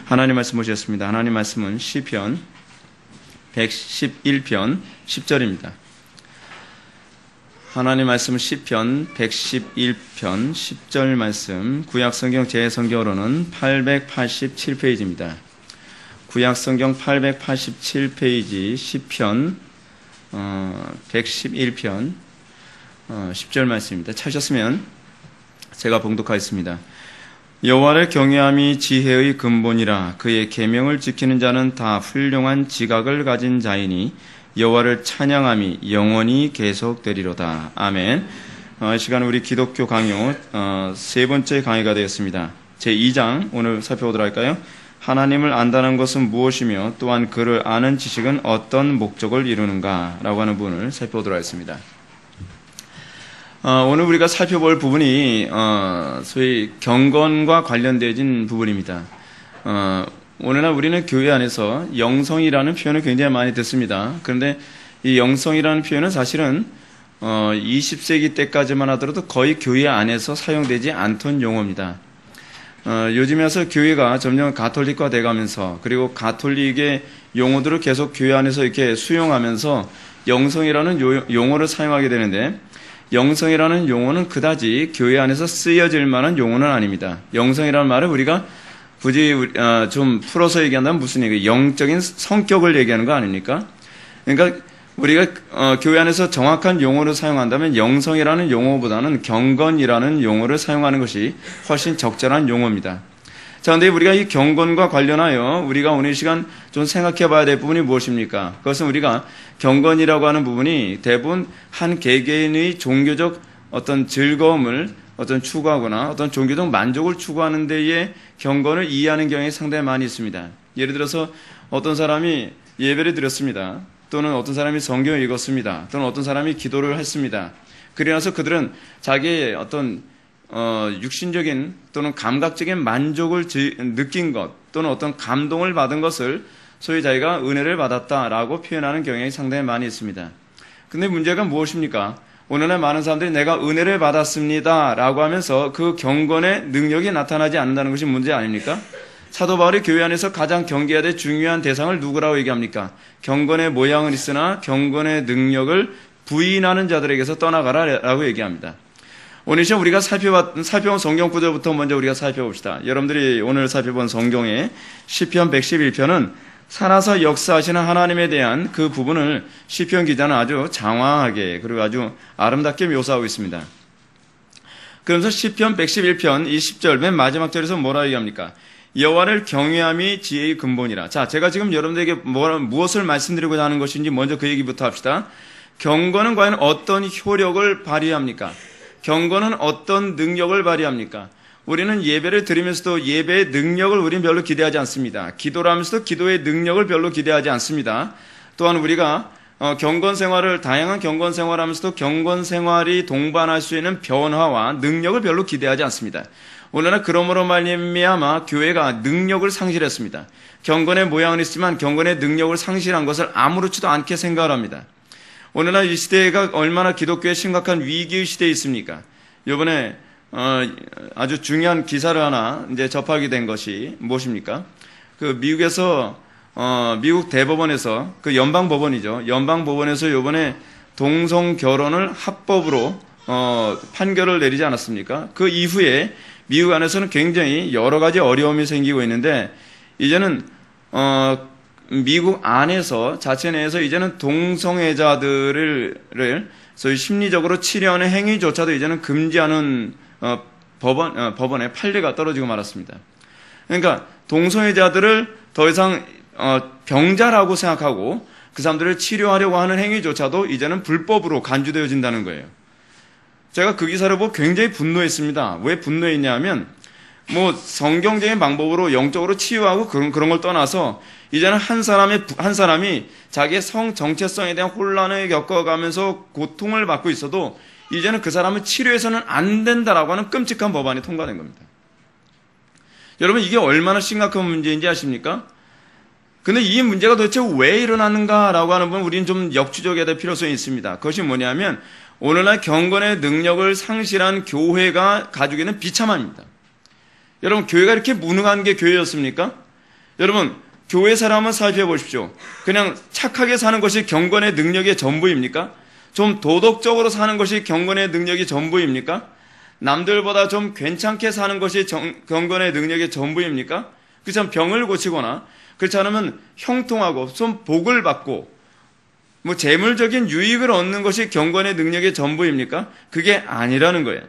하나님 말씀 보셨습니다. 하나님 말씀은 시편 111편 10절입니다. 하나님 말씀은 시편 111편 10절 말씀, 구약성경 제 성경으로는 887페이지입니다. 구약성경 887페이지 시편 111편 10절 말씀입니다. 찾으셨으면 제가 봉독하겠습니다. 여호와를 경외함이 지혜의 근본이라. 그의 계명을 지키는 자는 다 훌륭한 지각을 가진 자이니 여호와를 찬양함이 영원히 계속되리로다. 아멘. 이 시간은 우리 기독교 강요 세 번째 강의가 되었습니다. 제2장 오늘 살펴보도록 할까요? 하나님을 안다는 것은 무엇이며 또한 그를 아는 지식은 어떤 목적을 이루는가 라고 하는 부분을 살펴보도록 하겠습니다. 오늘 우리가 살펴볼 부분이 소위 경건과 관련되어진 부분입니다. 오늘날 우리는 교회 안에서 영성이라는 표현을 굉장히 많이 듣습니다. 그런데 이 영성이라는 표현은 사실은 20세기 때까지만 하더라도 거의 교회 안에서 사용되지 않던 용어입니다. 요즘에 와서 교회가 점점 가톨릭화 돼가면서, 그리고 가톨릭의 용어들을 계속 교회 안에서 이렇게 수용하면서 영성이라는 용어를 사용하게 되는데, 영성이라는 용어는 그다지 교회 안에서 쓰여질 만한 용어는 아닙니다. 영성이라는 말은 우리가 굳이 좀 풀어서 얘기한다면 무슨 얘기예요? 영적인 성격을 얘기하는 거 아닙니까? 그러니까 우리가 교회 안에서 정확한 용어를 사용한다면 영성이라는 용어보다는 경건이라는 용어를 사용하는 것이 훨씬 적절한 용어입니다. 자, 근데 우리가 이 경건과 관련하여 우리가 오늘 이 시간 좀 생각해 봐야 될 부분이 무엇입니까? 그것은 우리가 경건이라고 하는 부분이 대부분 한 개개인의 종교적 어떤 즐거움을 추구하거나 어떤 종교적 만족을 추구하는 데에 경건을 이해하는 경향이 상당히 많이 있습니다. 예를 들어서 어떤 사람이 예배를 드렸습니다. 또는 어떤 사람이 성경을 읽었습니다. 또는 어떤 사람이 기도를 했습니다. 그러나서 그들은 자기의 어떤 육신적인 또는 감각적인 만족을 느낀 것, 또는 어떤 감동을 받은 것을 소위 자기가 은혜를 받았다라고 표현하는 경향이 상당히 많이 있습니다. 근데 문제가 무엇입니까? 오늘날 많은 사람들이 내가 은혜를 받았습니다 라고 하면서 그 경건의 능력이 나타나지 않는다는 것이 문제 아닙니까? 사도 바울이 교회 안에서 가장 경계해야 될 중요한 대상을 누구라고 얘기합니까? 경건의 모양은 있으나 경건의 능력을 부인하는 자들에게서 떠나가라 라고 얘기합니다. 오늘 시간 우리가 살펴본 성경 구절부터 먼저 우리가 살펴봅시다. 여러분들이 오늘 살펴본 성경의 시편 111편은 살아서 역사하시는 하나님에 대한 그 부분을 시편 기자는 아주 장황하게 그리고 아주 아름답게 묘사하고 있습니다. 그러면서 시편 111편 이 10절 맨 마지막 절에서 뭐라 얘기합니까? 여호와를 경외함이 지혜의 근본이라. 자, 제가 지금 여러분들에게 무엇을 말씀드리고자 하는 것인지 먼저 그 얘기부터 합시다. 경건은 과연 어떤 효력을 발휘합니까? 경건은 어떤 능력을 발휘합니까? 우리는 예배를 드리면서도 예배의 능력을 우리는 별로 기대하지 않습니다. 기도를 하면서도 기도의 능력을 별로 기대하지 않습니다. 또한 우리가 다양한 경건 생활을 하면서도 경건 생활이 동반할 수 있는 변화와 능력을 별로 기대하지 않습니다. 오늘날 그러므로 말미암아 교회가 능력을 상실했습니다. 경건의 모양은 있지만 경건의 능력을 상실한 것을 아무렇지도 않게 생각을 합니다. 오늘날 이 시대가 얼마나 기독교의 심각한 위기의 시대에 있습니까? 이번에 아주 중요한 기사를 하나 이제 접하게 된 것이 무엇입니까? 그 미국에서 미국 대법원에서 그 연방법원이죠. 연방법원에서 이번에 동성 결혼을 합법으로 판결을 내리지 않았습니까? 그 이후에 미국 안에서는 굉장히 여러 가지 어려움이 생기고 있는데 이제는 미국 안에서 자체 내에서 이제는 동성애자들을 소위 심리적으로 치료하는 행위조차도 이제는 금지하는 법원의 판례가 떨어지고 말았습니다. 그러니까 동성애자들을 더 이상 병자라고 생각하고 그 사람들을 치료하려고 하는 행위조차도 이제는 불법으로 간주되어진다는 거예요. 제가 그 기사를 보고 굉장히 분노했습니다. 왜 분노했냐면 성경적인 방법으로 영적으로 치유하고 그런 걸 떠나서 이제는 한 사람이 자기의 성 정체성에 대한 혼란을 겪어가면서 고통을 받고 있어도 이제는 그 사람은 치료해서는 안 된다라고 하는 끔찍한 법안이 통과된 겁니다. 여러분, 이게 얼마나 심각한 문제인지 아십니까? 근데 이 문제가 도대체 왜 일어나는가라고 하는 부분 우리는 좀 역추적해야 될 필요성이 있습니다. 그것이 뭐냐면 오늘날 경건의 능력을 상실한 교회가 가지고 있는 비참함입니다. 여러분, 교회가 이렇게 무능한 게 교회였습니까? 여러분, 교회 사람은 살펴보십시오. 그냥 착하게 사는 것이 경건의 능력의 전부입니까? 좀 도덕적으로 사는 것이 경건의 능력이 전부입니까? 남들보다 좀 괜찮게 사는 것이 경건의 능력의 전부입니까? 그렇지 병을 고치거나 그렇지 않으면 형통하고 좀 복을 받고 뭐 재물적인 유익을 얻는 것이 경건의 능력의 전부입니까? 그게 아니라는 거예요.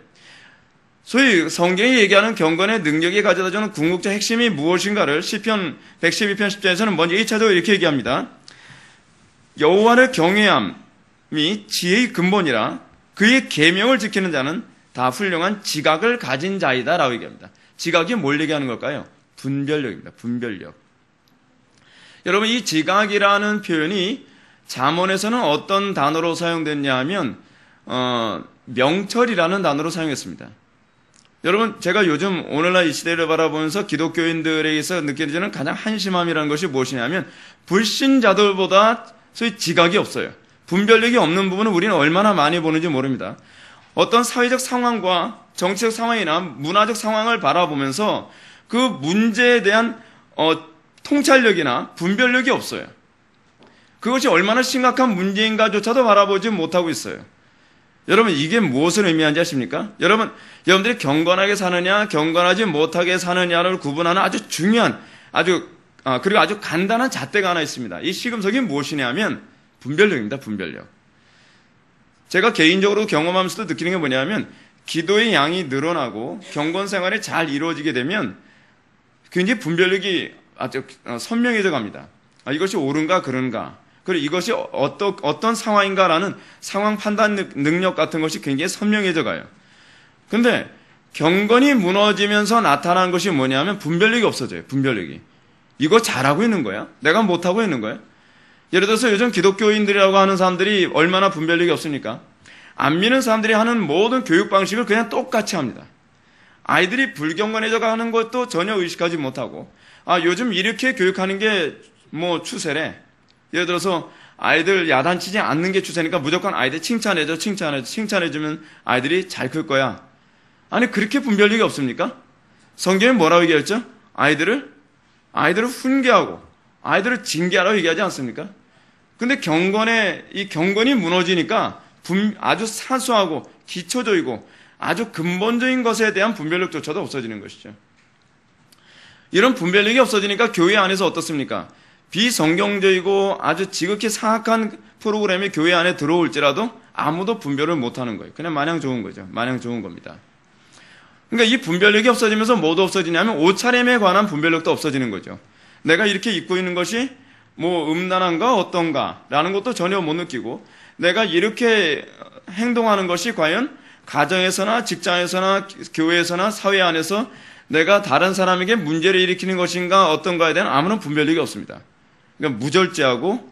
소위 성경이 얘기하는 경건의 능력이 가져다주는 궁극적 핵심이 무엇인가를 시편 112편 10절에서는 먼저 1차적으로 이렇게 얘기합니다. 여호와를 경외함이 지혜의 근본이라 그의 계명을 지키는 자는 다 훌륭한 지각을 가진 자이다 라고 얘기합니다. 지각이 뭘 얘기하는 걸까요? 분별력입니다. 분별력. 여러분, 이 지각이라는 표현이 잠언에서는 어떤 단어로 사용됐냐 하면 명철이라는 단어로 사용했습니다. 여러분, 제가 요즘 오늘날 이 시대를 바라보면서 기독교인들에게서 느껴지는 가장 한심함이라는 것이 무엇이냐면 불신자들보다 소위 지각이 없어요. 분별력이 없는 부분은 우리는 얼마나 많이 보는지 모릅니다. 어떤 사회적 상황과 정치적 상황이나 문화적 상황을 바라보면서 그 문제에 대한 통찰력이나 분별력이 없어요. 그것이 얼마나 심각한 문제인가조차도 바라보지 못하고 있어요. 여러분, 이게 무엇을 의미하는지 아십니까? 여러분들이 경건하게 사느냐, 경건하지 못하게 사느냐를 구분하는 아주 중요한, 그리고 아주 간단한 잣대가 하나 있습니다. 이 시금석이 무엇이냐면 분별력입니다. 분별력. 제가 개인적으로 경험하면서도 느끼는 게 뭐냐면 기도의 양이 늘어나고 경건 생활이 잘 이루어지게 되면 굉장히 분별력이 아주 선명해져 갑니다. 이것이 옳은가 그른가, 그리고 이것이 어떤 상황인가라는 상황 판단 능력 같은 것이 굉장히 선명해져 가요. 근데 경건이 무너지면서 나타나는 것이 뭐냐면 분별력이 없어져요. 분별력이. 이거 잘하고 있는 거야? 내가 못하고 있는 거야? 예를 들어서 요즘 기독교인들이라고 하는 사람들이 얼마나 분별력이 없습니까? 안 믿는 사람들이 하는 모든 교육 방식을 그냥 똑같이 합니다. 아이들이 불경건해져 가는 것도 전혀 의식하지 못하고, 요즘 이렇게 교육하는 게 뭐 추세래. 예를 들어서 아이들 야단치지 않는 게 추세니까 무조건 아이들 칭찬해주면 아이들이 잘 클 거야. 아니, 그렇게 분별력이 없습니까? 성경에 뭐라고 얘기했죠? 아이들을 훈계하고 아이들을 징계하라고 얘기하지 않습니까? 근데 이 경건이 무너지니까 아주 사소하고 기초적이고 아주 근본적인 것에 대한 분별력조차도 없어지는 것이죠. 이런 분별력이 없어지니까 교회 안에서 어떻습니까? 비성경적이고 아주 지극히 사악한 프로그램이 교회 안에 들어올지라도 아무도 분별을 못하는 거예요. 그냥 마냥 좋은 거죠. 마냥 좋은 겁니다. 그러니까 이 분별력이 없어지면서 뭐도 없어지냐면 옷차림에 관한 분별력도 없어지는 거죠. 내가 이렇게 입고 있는 것이 뭐 음란한가 어떤가 라는 것도 전혀 못 느끼고, 내가 이렇게 행동하는 것이 과연 가정에서나 직장에서나 교회에서나 사회 안에서 내가 다른 사람에게 문제를 일으키는 것인가 어떤가에 대한 아무런 분별력이 없습니다. 그러니까 무절제하고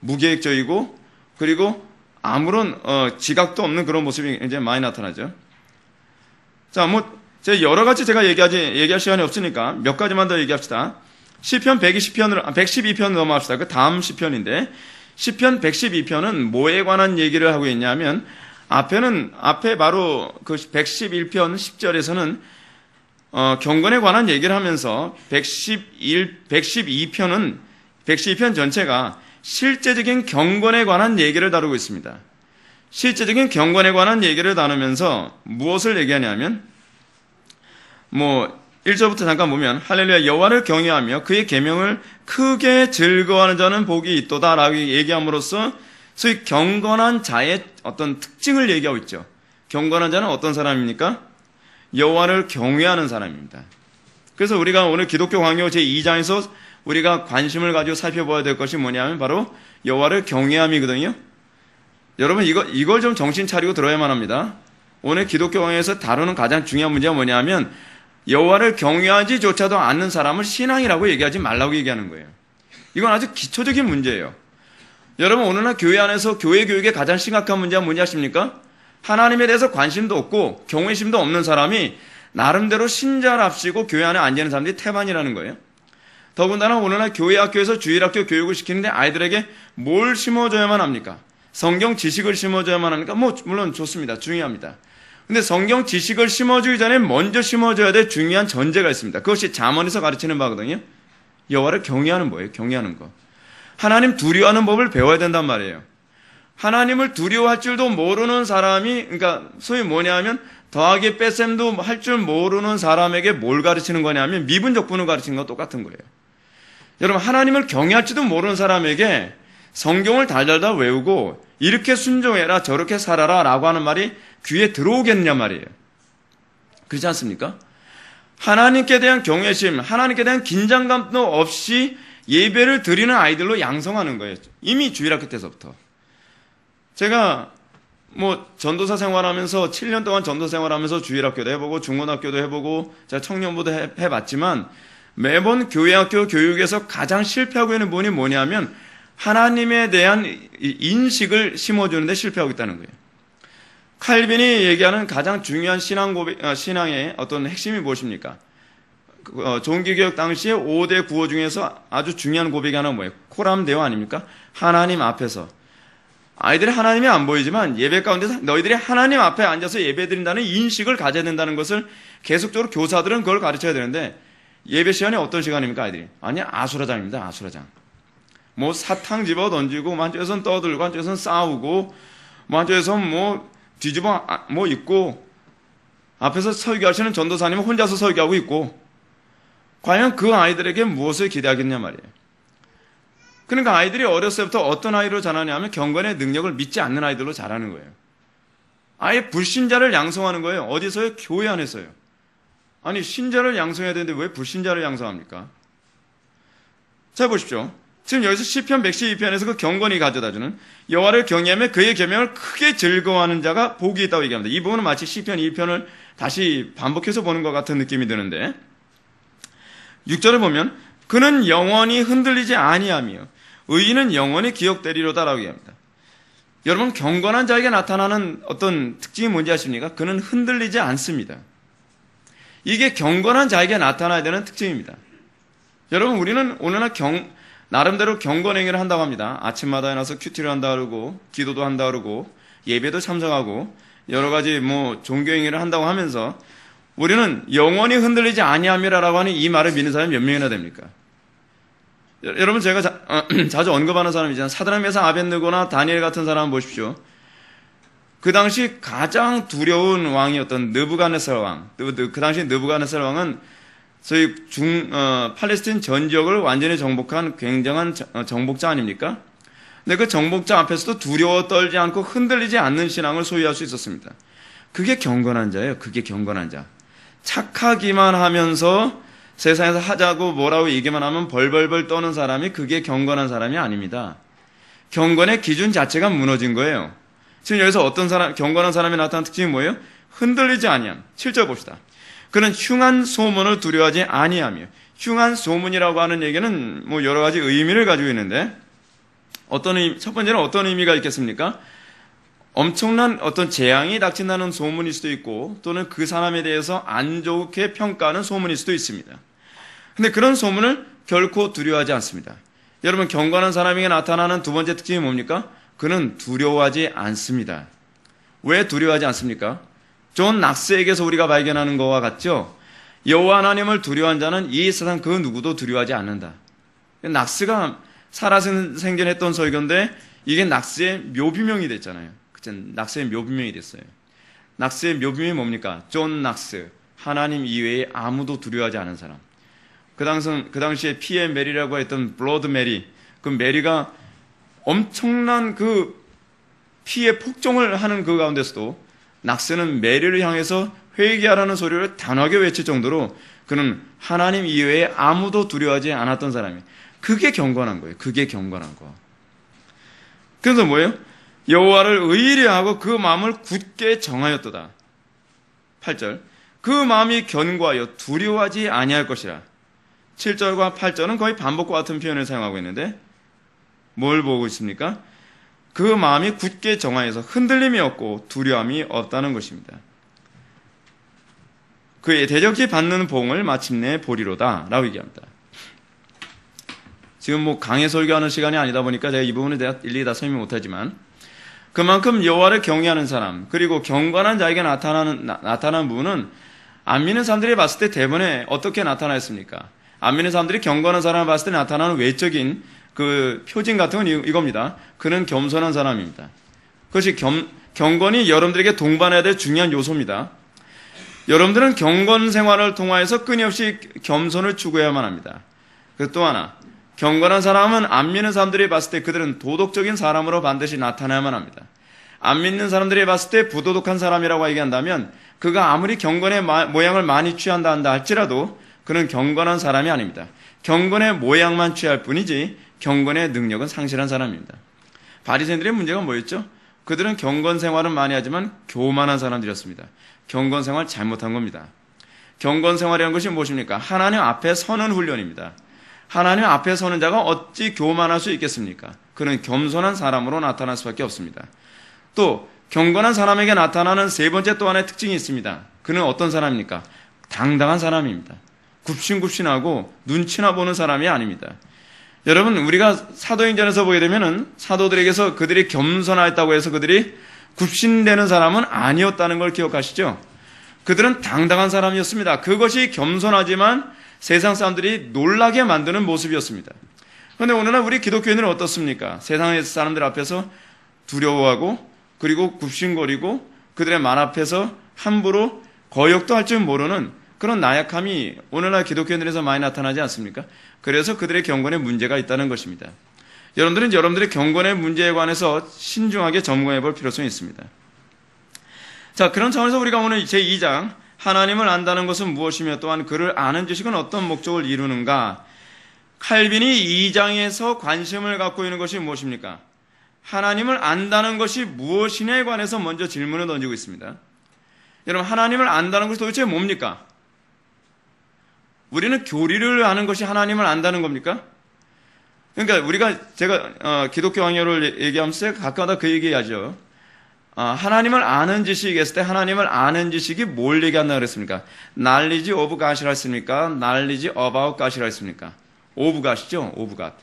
무계획적이고 그리고 아무런 지각도 없는 그런 모습이 이제 많이 나타나죠. 자, 제가 여러 가지 제가 얘기할 시간이 없으니까 몇 가지만 더 얘기합시다. 시편 112편 넘어갑시다. 그 다음 시편인데, 시편 112편은 뭐에 관한 얘기를 하고 있냐면, 앞에 바로 그 111편 10절에서는 경건에 관한 얘기를 하면서 112편 전체가 실제적인 경건에 관한 얘기를 다루고 있습니다. 실제적인 경건에 관한 얘기를 다루면서 무엇을 얘기하냐면, 1절부터 잠깐 보면, 할렐루야, 여호와를 경외하며 그의 계명을 크게 즐거워하는 자는 복이 있도다라고 얘기함으로써 소위 경건한 자의 어떤 특징을 얘기하고 있죠. 경건한 자는 어떤 사람입니까? 여호와를 경외하는 사람입니다. 그래서 우리가 오늘 기독교 강요 제2장에서 우리가 관심을 가지고 살펴봐야 될 것이 뭐냐면 바로 여호와를 경외함이거든요. 여러분, 이걸 좀 정신 차리고 들어야만 합니다. 오늘 기독교 강요에서 다루는 가장 중요한 문제가 뭐냐면 여호와를 경외하지조차도 않는 사람을 신앙이라고 얘기하지 말라고 얘기하는 거예요. 이건 아주 기초적인 문제예요. 여러분, 오늘날 교회 안에서 교회 교육의 가장 심각한 문제가 뭔지 아십니까? 하나님에 대해서 관심도 없고 경외심도 없는 사람이 나름대로 신자랍시고 교회 안에 앉아있는 사람들이 태반이라는 거예요. 더군다나 오늘날 교회 학교에서 주일학교 교육을 시키는데 아이들에게 뭘 심어줘야만 합니까? 성경 지식을 심어줘야만 합니까? 물론 좋습니다. 중요합니다. 근데 성경 지식을 심어주기 전에 먼저 심어줘야 될 중요한 전제가 있습니다. 그것이 잠언에서 가르치는 바거든요. 여호와를 경외하는 뭐예요? 경외하는 거. 하나님 두려워하는 법을 배워야 된단 말이에요. 하나님을 두려워할 줄도 모르는 사람이, 그러니까 소위 뭐냐면 더하기 뺄셈도 할 줄 모르는 사람에게 뭘 가르치는 거냐면 미분적분을 가르치는 거 똑같은 거예요. 여러분, 하나님을 경외할지도 모르는 사람에게 성경을 달달달 외우고 이렇게 순종해라 저렇게 살아라 라고 하는 말이 귀에 들어오겠냐 말이에요. 그렇지 않습니까? 하나님께 대한 경외심, 하나님께 대한 긴장감도 없이 예배를 드리는 아이들로 양성하는 거예요. 이미 주일학교 때서부터. 제가 전도사 생활하면서 7년 동안 전도 생활하면서 주일학교도 해보고 중고등학교도 해보고 제가 청년부도 해봤지만 매번 교회학교 교육에서 가장 실패하고 있는 부분이 뭐냐면 하나님에 대한 인식을 심어주는데 실패하고 있다는 거예요. 칼빈이 얘기하는 가장 중요한 신앙의 어떤 핵심이 무엇입니까? 종기개혁 당시에 5대 구호 중에서 아주 중요한 고백이 하나 뭐예요? 코람데오 아닙니까? 하나님 앞에서. 아이들이 하나님이 안 보이지만 예배 가운데서 너희들이 하나님 앞에 앉아서 예배 드린다는 인식을 가져야 된다는 것을 계속적으로 교사들은 그걸 가르쳐야 되는데 예배 시간이 어떤 시간입니까, 아이들이? 아니, 아수라장입니다, 아수라장. 사탕 집어 던지고, 한쪽에서는 떠들고, 한쪽에서는 싸우고, 한쪽에서는 뒤집어 있고, 앞에서 설교하시는 전도사님은 혼자서 설교하고 있고, 과연 그 아이들에게 무엇을 기대하겠냐 말이에요. 그러니까 아이들이 어렸을 때부터 어떤 아이로 자라냐면 경건의 능력을 믿지 않는 아이들로 자라는 거예요. 아예 불신자를 양성하는 거예요. 어디서요? 교회 안에서요. 아니, 신자를 양성해야 되는데 왜 불신자를 양성합니까? 자, 보십시오. 지금 여기서 시편 112편에서 그 경건이 가져다주는 여호와를 경외하며 그의 계명을 크게 즐거워하는 자가 복이 있다고 얘기합니다. 이 부분은 마치 시편 2편을 다시 반복해서 보는 것 같은 느낌이 드는데 6절을 보면 그는 영원히 흔들리지 아니하며 의인은 영원히 기억되리로다라고 얘기합니다. 여러분, 경건한 자에게 나타나는 어떤 특징이 뭔지 아십니까? 그는 흔들리지 않습니다. 이게 경건한 자에게 나타나야 되는 특징입니다. 여러분, 우리는 오늘날 나름대로 경건행위를 한다고 합니다. 아침마다 일어나서 큐티를 한다 그러고 기도도 한다 그러고 예배도 참석하고 여러 가지 종교행위를 한다고 하면서 우리는 영원히 흔들리지 아니함이라고 하는 이 말을 믿는 사람이 몇 명이나 됩니까? 여러분, 제가 자주 언급하는 사람이잖아요. 사드락 메삭 아벳느고나 다니엘 같은 사람 보십시오. 그 당시 가장 두려운 왕이었던 느부갓네살 왕. 그 당시 느부갓네살 왕은 저희 팔레스틴 전 지역을 완전히 정복한 굉장한 정복자 아닙니까? 근데 그 정복자 앞에서도 두려워 떨지 않고 흔들리지 않는 신앙을 소유할 수 있었습니다. 그게 경건한 자예요. 그게 경건한 자. 착하기만 하면서 세상에서 하자고 뭐라고 얘기만 하면 벌벌벌 떠는 사람이 그게 경건한 사람이 아닙니다. 경건의 기준 자체가 무너진 거예요. 지금 여기서 경건한 사람이 나타난 특징이 뭐예요? 흔들리지 아니함. 7절 봅시다. 그는 흉한 소문을 두려워하지 아니하며, 흉한 소문이라고 하는 얘기는 여러 가지 의미를 가지고 있는데 첫 번째는 어떤 의미가 있겠습니까? 엄청난 어떤 재앙이 닥친다는 소문일 수도 있고 또는 그 사람에 대해서 안 좋게 평가하는 소문일 수도 있습니다. 근데 그런 소문을 결코 두려워하지 않습니다. 여러분, 경건한 사람에게 나타나는 두 번째 특징이 뭡니까? 그는 두려워하지 않습니다. 왜 두려워하지 않습니까? 존 낙스에게서 우리가 발견하는 것과 같죠? 여호와 하나님을 두려워한 자는 이 세상 그 누구도 두려워하지 않는다. 낙스가 살아생전했던 설교인데 이게 낙스의 묘비명이 됐잖아요. 낙스의 묘비명이 됐어요. 낙스의 묘비명이 뭡니까? 존 낙스. 하나님 이외에 아무도 두려워하지 않은 사람. 그 당시에 피의 메리라고 했던 블러드 메리. 그 메리가 엄청난 그 피의 폭정을 하는 그 가운데서도 낙스는 메리를 향해서 회개하라는 소리를 단호하게 외칠 정도로 그는 하나님 이외에 아무도 두려워하지 않았던 사람이에요. 그게 경건한 거예요. 그게 경건한 거. 그래서 뭐예요? 여호와를 의리하고 그 마음을 굳게 정하였도다. 8절. 그 마음이 견고하여 두려워하지 아니할 것이라. 7절과 8절은 거의 반복과 같은 표현을 사용하고 있는데 뭘 보고 있습니까? 그 마음이 굳게 정하여서 흔들림이 없고 두려움이 없다는 것입니다. 그의 대적이 받는 봉을 마침내 보리로다 라고 얘기합니다. 지금 강해 설교하는 시간이 아니다 보니까 제가 이 부분을 일일이 다 설명 못하지만 그만큼 여호와를 경외하는 사람 그리고 경건한 자에게 나타나는 부분은 안 믿는 사람들이 봤을 때 대부분에 어떻게 나타나있습니까? 안 믿는 사람들이 경건한 사람을 봤을 때 나타나는 외적인 그 표징 같은 건 이겁니다. 그는 겸손한 사람입니다. 그것이 경건이 여러분들에게 동반해야 될 중요한 요소입니다. 여러분들은 경건 생활을 통하여서 끊임없이 겸손을 추구해야만 합니다. 그리고 또 하나, 경건한 사람은 안 믿는 사람들이 봤을 때 그들은 도덕적인 사람으로 반드시 나타나야만 합니다. 안 믿는 사람들이 봤을 때 부도덕한 사람이라고 얘기한다면 그가 아무리 경건의 모양을 많이 취한다 한다 할지라도 그는 경건한 사람이 아닙니다. 경건의 모양만 취할 뿐이지 경건의 능력은 상실한 사람입니다. 바리새인들의 문제가 뭐였죠? 그들은 경건 생활은 많이 하지만 교만한 사람들이었습니다. 경건 생활 잘못한 겁니다. 경건 생활이라는 것이 무엇입니까? 하나님 앞에 서는 훈련입니다. 하나님 앞에 서는 자가 어찌 교만할 수 있겠습니까? 그는 겸손한 사람으로 나타날 수밖에 없습니다. 또 경건한 사람에게 나타나는 세 번째 또 하나의 특징이 있습니다. 그는 어떤 사람입니까? 당당한 사람입니다. 굽신굽신하고 눈치나 보는 사람이 아닙니다. 여러분, 우리가 사도행전에서 보게 되면은 사도들에게서 그들이 겸손하였다고 해서 그들이 굽신대는 사람은 아니었다는 걸 기억하시죠? 그들은 당당한 사람이었습니다. 그것이 겸손하지만 세상 사람들이 놀라게 만드는 모습이었습니다. 그런데 오늘날 우리 기독교인들은 어떻습니까? 세상의 사람들 앞에서 두려워하고 그리고 굽신거리고 그들의 말 앞에서 함부로 거역도 할 줄 모르는 그런 나약함이 오늘날 기독교인들에서 많이 나타나지 않습니까? 그래서 그들의 경건에 문제가 있다는 것입니다. 여러분들은 여러분들의 경건의 문제에 관해서 신중하게 점검해 볼 필요성이 있습니다. 자, 그런 차원에서 우리가 오늘 제2장 하나님을 안다는 것은 무엇이며 또한 그를 아는 지식은 어떤 목적을 이루는가? 칼빈이 2장에서 관심을 갖고 있는 것이 무엇입니까? 하나님을 안다는 것이 무엇이냐에 관해서 먼저 질문을 던지고 있습니다. 여러분, 하나님을 안다는 것이 도대체 뭡니까? 우리는 교리를 아는 것이 하나님을 안다는 겁니까? 그러니까 제가 기독교 강요를 얘기하면서 가끔가다 그 얘기하죠. 하나님을 아는 지식이 있을 때 하나님을 아는 지식이 뭘 얘기한다 그랬습니까? knowledge of God이라 했습니까? knowledge about God이라 했습니까? of God이죠. of God.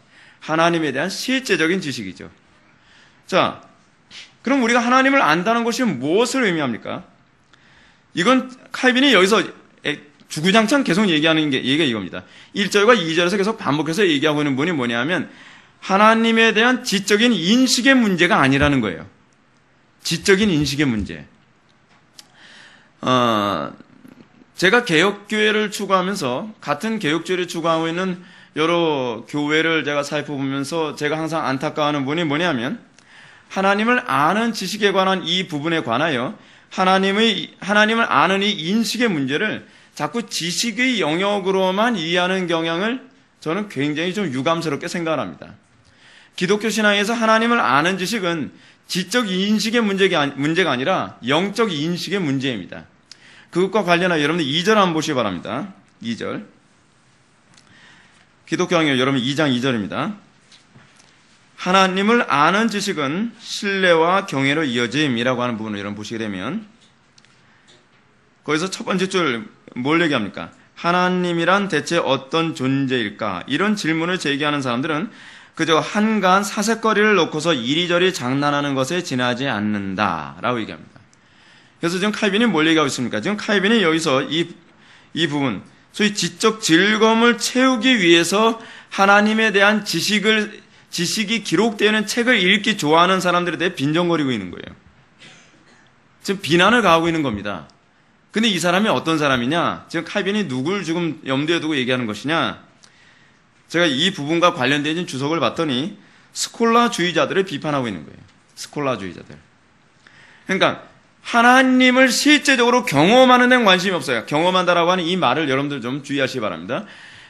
하나님에 대한 실제적인 지식이죠. 자, 그럼 우리가 하나님을 안다는 것이 무엇을 의미합니까? 이건 칼빈이 여기서 주구장창 계속 얘기하는 얘기가 이겁니다. 1절과 2절에서 계속 반복해서 얘기하고 있는 분이 뭐냐면 하나님에 대한 지적인 인식의 문제가 아니라는 거예요. 지적인 인식의 문제. 제가 개혁교회를 추구하면서 같은 개혁주의를 추구하고 있는 여러 교회를 제가 살펴보면서 제가 항상 안타까워하는 분이 뭐냐면 하나님을 아는 지식에 관한 이 부분에 관하여 하나님을 아는 이 인식의 문제를 자꾸 지식의 영역으로만 이해하는 경향을 저는 굉장히 좀 유감스럽게 생각합니다. 기독교 신앙에서 하나님을 아는 지식은 지적 인식의 문제가 아니라 영적 인식의 문제입니다. 그것과 관련하여 여러분들 2절 한번 보시기 바랍니다. 2절. 기독교 강요 여러분 2장 2절입니다. 하나님을 아는 지식은 신뢰와 경외로 이어짐이라고 하는 부분을 여러분 보시게 되면 거기서 첫 번째 줄 뭘 얘기합니까? 하나님이란 대체 어떤 존재일까? 이런 질문을 제기하는 사람들은 그저 한가한 사색거리를 놓고서 이리저리 장난하는 것에 지나지 않는다라고 얘기합니다. 그래서 지금 칼빈이 뭘 얘기하고 있습니까? 지금 칼빈이 여기서 이 부분, 소위 지적 즐거움을 채우기 위해서 하나님에 대한 지식이 기록되는 책을 읽기 좋아하는 사람들에 대해 빈정거리고 있는 거예요. 지금 비난을 가하고 있는 겁니다. 근데 이 사람이 어떤 사람이냐? 지금 칼빈이 누굴 지금 염두에 두고 얘기하는 것이냐? 제가 이 부분과 관련된 주석을 봤더니 스콜라주의자들을 비판하고 있는 거예요. 스콜라주의자들. 그러니까 하나님을 실제적으로 경험하는 데는 관심이 없어요. 경험한다라고 하는 이 말을 여러분들 좀 주의하시기 바랍니다.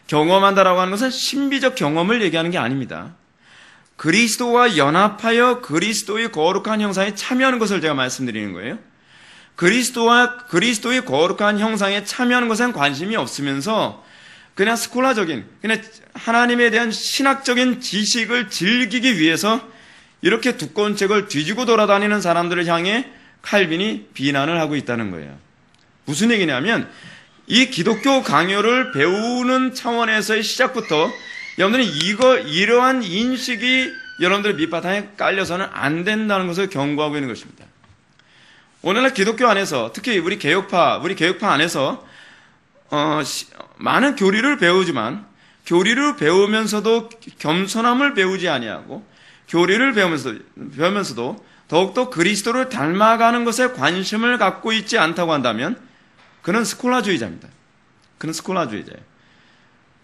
경험한다라고 하는 것은 신비적 경험을 얘기하는 게 아닙니다. 그리스도와 연합하여 그리스도의 거룩한 형상에 참여하는 것을 제가 말씀드리는 거예요. 그리스도의 거룩한 형상에 참여하는 것엔 관심이 없으면서 그냥 스콜라적인, 그냥 하나님에 대한 신학적인 지식을 즐기기 위해서 이렇게 두꺼운 책을 뒤지고 돌아다니는 사람들을 향해 칼빈이 비난을 하고 있다는 거예요. 무슨 얘기냐면 이 기독교 강요를 배우는 차원에서의 시작부터 여러분들이 이러한 인식이 여러분들의 밑바탕에 깔려서는 안 된다는 것을 경고하고 있는 것입니다. 오늘날 기독교 안에서 특히 우리 개혁파 안에서 많은 교리를 배우지만 교리를 배우면서도 겸손함을 배우지 아니하고 교리를 배우면서도 더욱더 그리스도를 닮아가는 것에 관심을 갖고 있지 않다고 한다면 그는 스콜라주의자입니다. 그는 스콜라주의자예요.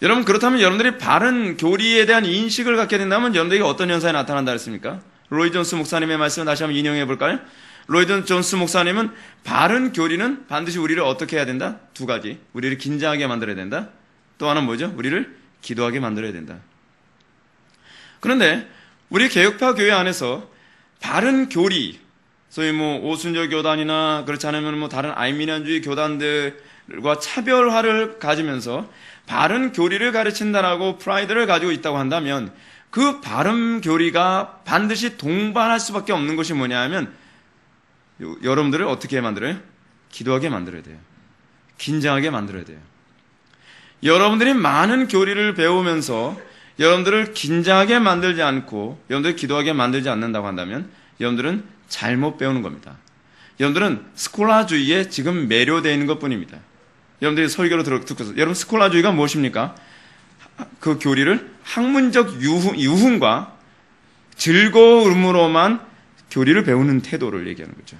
여러분, 그렇다면 여러분들이 바른 교리에 대한 인식을 갖게 된다면 여러분들에게 어떤 현상이 나타난다 했습니까? 로이 존스 목사님의 말씀을 다시 한번 인용해 볼까요? 로이 존스 목사님은 바른 교리는 반드시 우리를 어떻게 해야 된다? 두 가지. 우리를 긴장하게 만들어야 된다. 또 하나는 뭐죠? 우리를 기도하게 만들어야 된다. 그런데 우리 개혁파 교회 안에서 바른 교리, 소위 오순절 교단이나 그렇지 않으면 다른 아이미니안주의 교단들과 차별화를 가지면서 바른 교리를 가르친다라고 프라이드를 가지고 있다고 한다면 그 바른 교리가 반드시 동반할 수밖에 없는 것이 뭐냐 하면 여러분들을 어떻게 만들어요? 기도하게 만들어야 돼요. 긴장하게 만들어야 돼요. 여러분들이 많은 교리를 배우면서 여러분들을 긴장하게 만들지 않고 여러분들을 기도하게 만들지 않는다고 한다면 여러분들은 잘못 배우는 겁니다. 여러분들은 스콜라주의에 지금 매료되어 있는 것뿐입니다. 여러분들이 설교를 듣고서 여러분 스콜라주의가 무엇입니까? 그 교리를 학문적 유흥과 즐거움으로만 교리를 배우는 태도를 얘기하는 거죠.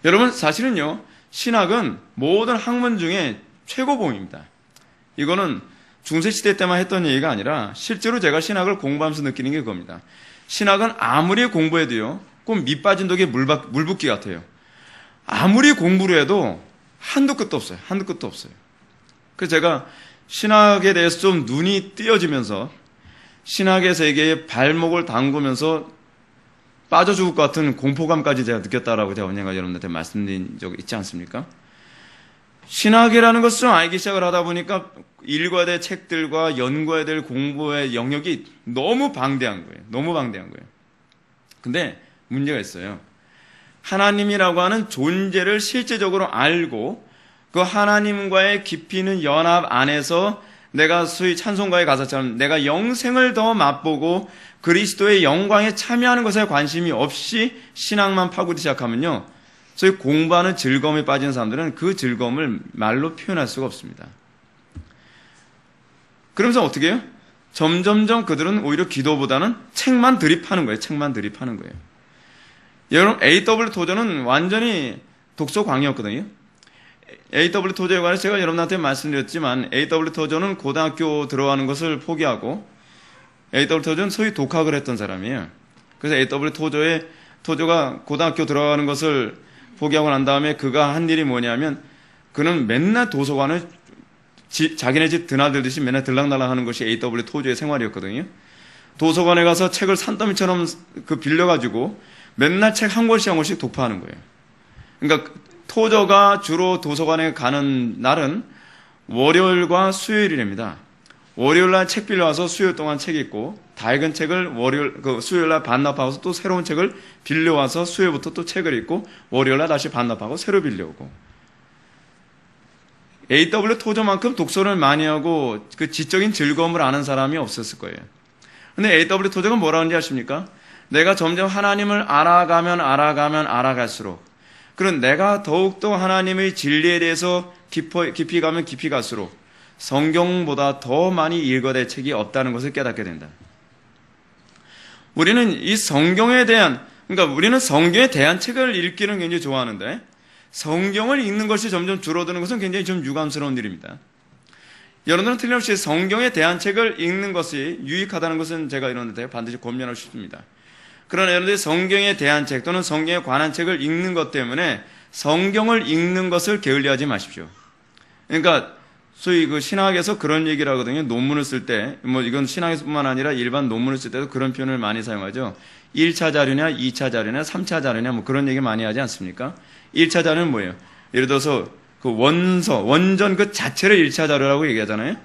여러분 사실은요, 신학은 모든 학문 중에 최고봉입니다. 이거는 중세시대 때만 했던 얘기가 아니라 실제로 제가 신학을 공부하면서 느끼는 게 그겁니다. 신학은 아무리 공부해도요, 꼭 밑 빠진 독에 물 붓기 같아요. 아무리 공부를 해도 한도 끝도 없어요. 한도 끝도 없어요. 그래서 제가 신학에 대해서 좀 눈이 띄어지면서 신학의 세계에 발목을 담그면서 빠져 죽을 것 같은 공포감까지 제가 느꼈다라고 제가 언젠가 여러분들한테 말씀드린 적 있지 않습니까? 신학이라는 것을 좀 알기 시작을 하다 보니까 읽어야 될 책들과 연구해야 될 공부의 영역이 너무 방대한 거예요. 너무 방대한 거예요. 근데 문제가 있어요. 하나님이라고 하는 존재를 실제적으로 알고 그 하나님과의 깊이 있는 연합 안에서 내가 소위 찬송가의 가사처럼 내가 영생을 더 맛보고 그리스도의 영광에 참여하는 것에 관심이 없이 신앙만 파고들기 시작하면요, 소위 공부하는 즐거움에 빠진 사람들은 그 즐거움을 말로 표현할 수가 없습니다. 그러면서 어떻게 해요? 점점점 그들은 오히려 기도보다는 책만 드립하는 거예요. 책만 드립하는 거예요. 여러분, A.W. 토저는 완전히 독서 광이었거든요. A.W. 토저에 관해서 제가 여러분한테 말씀드렸지만 A.W. 토저는 고등학교 들어가는 것을 포기하고 A.W. 토저는 소위 독학을 했던 사람이에요. 그래서 A.W. 토저가 고등학교 들어가는 것을 포기하고 난 다음에 그가 한 일이 뭐냐면 그는 맨날 도서관을 자기네 집 드나들듯이 맨날 들락날락 하는 것이 A.W. 토저의 생활이었거든요. 도서관에 가서 책을 산더미처럼 빌려가지고 맨날 책 한 권씩 한 권씩 독파하는 거예요. 그러니까 토저가 주로 도서관에 가는 날은 월요일과 수요일이랍니다. 월요일날 책 빌려와서 수요일 동안 책 읽고 다 읽은 책을 수요일날 반납하고서 또 새로운 책을 빌려와서 수요일부터 또 책을 읽고 월요일날 다시 반납하고 새로 빌려오고. A.W. 토저만큼 독서를 많이 하고 그 지적인 즐거움을 아는 사람이 없었을 거예요. 근데 A.W. 토저가 뭐라고 하는지 아십니까? 내가 점점 하나님을 알아갈수록, 그런 내가 더욱더 하나님의 진리에 대해서 깊이 가면 깊이 갈수록 성경보다 더 많이 읽어야 될 책이 없다는 것을 깨닫게 된다. 우리는 이 성경에 대한, 그러니까 우리는 성경에 대한 책을 읽기는 굉장히 좋아하는데 성경을 읽는 것이 점점 줄어드는 것은 굉장히 좀 유감스러운 일입니다. 여러분들은 틀림없이 성경에 대한 책을 읽는 것이 유익하다는 것은 제가 이런데 반드시 권면하고 싶습니다. 그러나 여러분들이 성경에 대한 책 또는 성경에 관한 책을 읽는 것 때문에 성경을 읽는 것을 게을리하지 마십시오. 그러니까 소위 그 신학에서 그런 얘기를 하거든요. 논문을 쓸 때, 이건 신학에서뿐만 아니라 일반 논문을 쓸 때도 그런 표현을 많이 사용하죠. 1차 자료냐, 2차 자료냐, 3차 자료냐, 그런 얘기 많이 하지 않습니까? 1차 자료는 뭐예요? 예를 들어서 그 원전 그 자체를 1차 자료라고 얘기하잖아요.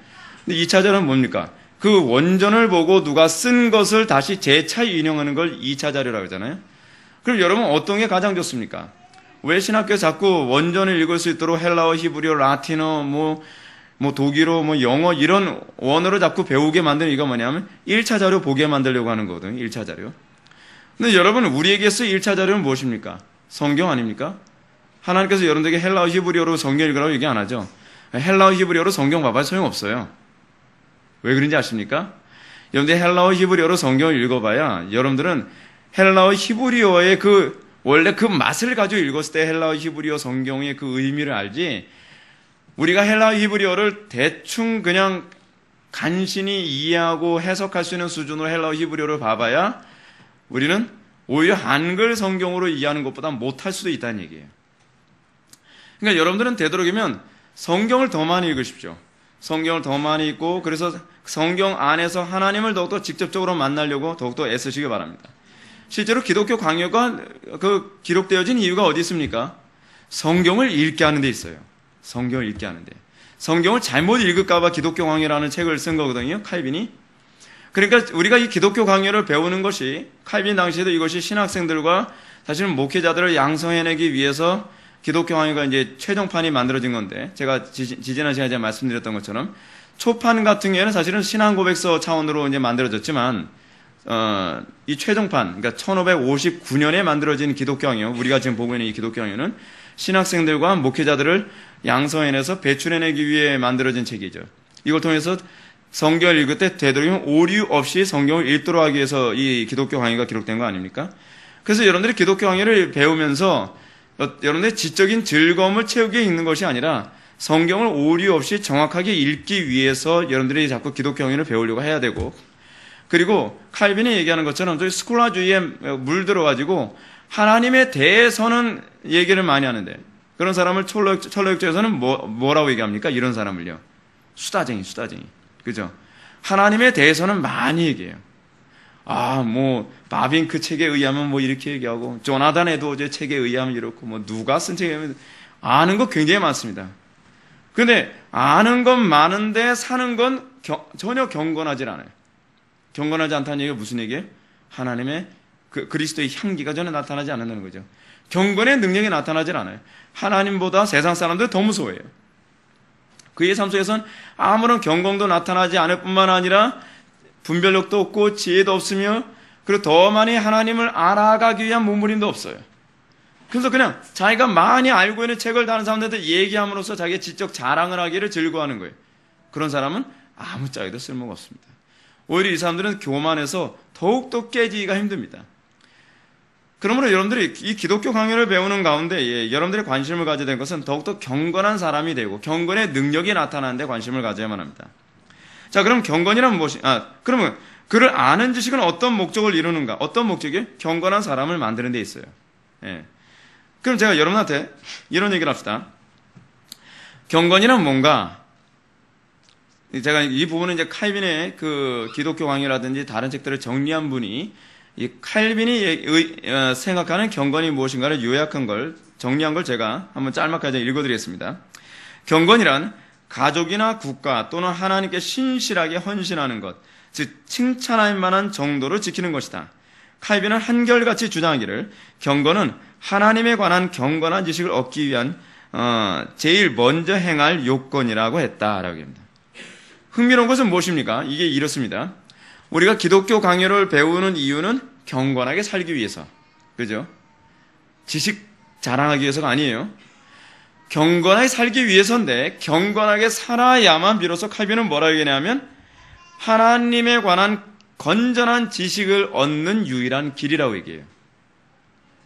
근데 2차 자료는 뭡니까? 그 원전을 보고 누가 쓴 것을 다시 재차 인용하는 걸 2차 자료라고 하잖아요. 그럼 여러분 어떤 게 가장 좋습니까? 왜 신학교에 자꾸 원전을 읽을 수 있도록 헬라어, 히브리어, 라틴어, 독일어, 영어 이런 원어로 자꾸 배우게 만드는 이유가 뭐냐면 1차 자료 보게 만들려고 하는 거거든요. 1차 자료. 근데 여러분 우리에게서 1차 자료는 무엇입니까? 성경 아닙니까? 하나님께서 여러분들에게 헬라어, 히브리어로 성경 읽으라고 얘기 안 하죠. 헬라어, 히브리어로 성경 봐봐야 소용없어요. 왜 그런지 아십니까? 여러분들 헬라어 히브리어로 성경을 읽어봐야 여러분들은 헬라어 히브리어의 원래 그 맛을 가지고 읽었을 때 헬라어 히브리어 성경의 그 의미를 알지, 우리가 헬라어 히브리어를 대충 그냥 간신히 이해하고 해석할 수 있는 수준으로 헬라어 히브리어를 봐봐야 우리는 오히려 한글 성경으로 이해하는 것보다 못할 수도 있다는 얘기예요. 그러니까 여러분들은 되도록이면 성경을 더 많이 읽으십시오. 성경을 더 많이 읽고, 그래서 성경 안에서 하나님을 더욱더 직접적으로 만나려고 더욱더 애쓰시기 바랍니다. 실제로 기독교 강요가 기록되어진 이유가 어디 있습니까? 성경을 읽게 하는 데 있어요. 성경을 읽게 하는데. 성경을 잘못 읽을까봐 기독교 강요라는 책을 쓴 거거든요, 칼빈이. 그러니까 우리가 이 기독교 강요를 배우는 것이, 칼빈 당시에도 이것이 신학생들과 사실은 목회자들을 양성해내기 위해서 기독교 강요가 이제 최종판이 만들어진 건데, 제가 지지난 시간에 말씀드렸던 것처럼 초판 같은 경우에는 사실은 신앙고백서 차원으로 이제 만들어졌지만, 이 최종판, 그러니까 1559년에 만들어진 기독교 강요, 우리가 지금 보고 있는 이 기독교 강요는 신학생들과 목회자들을 양성해내서 배출해내기 위해 만들어진 책이죠. 이걸 통해서 성경을 읽을 때 되도록이면 오류 없이 성경을 읽도록 하기 위해서 이 기독교 강의가 기록된 거 아닙니까? 그래서 여러분들이 기독교 강의를 배우면서 여러분들의 지적인 즐거움을 채우기 위해 읽는 것이 아니라 성경을 오류 없이 정확하게 읽기 위해서 여러분들이 자꾸 기독교 강의를 배우려고 해야 되고, 그리고 칼빈이 얘기하는 것처럼 저희 스콜라주의에 물들어가지고 하나님에 대해서는 얘기를 많이 하는데, 그런 사람을 철로역조에서는 뭐라고 얘기합니까? 이런 사람을요, 수다쟁이. 그죠? 하나님에 대해서는 많이 얘기해요. 바빙크 책에 의하면 이렇게 얘기하고, 조나단 에드워즈의 책에 의하면 이렇고, 누가 쓴 책에 의하면, 아는 거 굉장히 많습니다. 근데 아는 건 많은데 사는 건 전혀 경건하지 않아요. 경건하지 않다는 얘기가 무슨 얘기예요? 하나님의 그리스도의 향기가 전혀 나타나지 않는다는 거죠. 경건의 능력이 나타나지 않아요. 하나님보다 세상 사람들 더 무서워해요. 그의 삶 속에서는 아무런 경건도 나타나지 않을 뿐만 아니라 분별력도 없고 지혜도 없으며, 그리고 더 많이 하나님을 알아가기 위한 몸부림도 없어요. 그래서 그냥 자기가 많이 알고 있는 책을 다른 사람들한테 얘기함으로써 자기의 지적 자랑을 하기를 즐거워하는 거예요. 그런 사람은 아무 짝에도 쓸모가 없습니다. 오히려 이 사람들은 교만해서 더욱더 깨지기가 힘듭니다. 그러므로 여러분들이 이 기독교 강요를 배우는 가운데 여러분들이 관심을 가져야 될 것은 더욱더 경건한 사람이 되고 경건의 능력이 나타나는 데 관심을 가져야만 합니다. 자, 그럼 경건이란 무엇이, 그러면 그를 아는 지식은 어떤 목적을 이루는가? 어떤 목적이? 경건한 사람을 만드는 데 있어요. 예. 그럼 제가 여러분한테 이런 얘기를 합시다. 경건이란 뭔가? 제가 이 부분은 이제 칼빈의 그 기독교 강의라든지 다른 책들을 정리한 분이, 이 칼빈이 생각하는 경건이 무엇인가를 요약한 걸, 정리한 걸 제가 한번 짤막하게 읽어드리겠습니다. 경건이란 가족이나 국가 또는 하나님께 신실하게 헌신하는 것, 즉 칭찬할 만한 정도로 지키는 것이다. 칼빈은 한결같이 주장하기를 경건은 하나님에 관한 경건한 지식을 얻기 위한 제일 먼저 행할 요건이라고 했다라고 합니다. 흥미로운 것은 무엇입니까? 이게 이렇습니다. 우리가 기독교 강요를 배우는 이유는 경건하게 살기 위해서, 그죠? 지식 자랑하기 위해서가 아니에요. 경건하게 살기 위해서인데, 경건하게 살아야만 비로소 칼빈은 뭐라고 얘기하냐면 하나님에 관한 건전한 지식을 얻는 유일한 길이라고 얘기해요.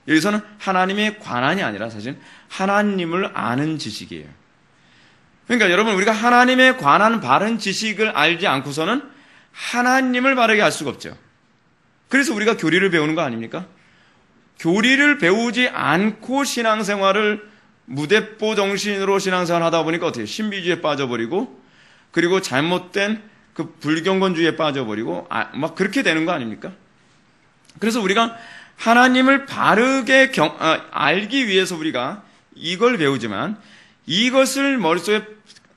여기서는 하나님에 관한이 아니라 사실 하나님을 아는 지식이에요. 그러니까 여러분, 우리가 하나님에 관한 바른 지식을 알지 않고서는 하나님을 바르게 알 수가 없죠. 그래서 우리가 교리를 배우는 거 아닙니까? 교리를 배우지 않고 신앙생활을 무대뽀 정신으로 신앙생활 하다 보니까 어떻게 신비주의에 빠져버리고, 그리고 잘못된 그 불경건주의에 빠져버리고 막 그렇게 되는 거 아닙니까? 그래서 우리가 하나님을 바르게 알기 위해서 우리가 이걸 배우지만, 이것을 머릿속에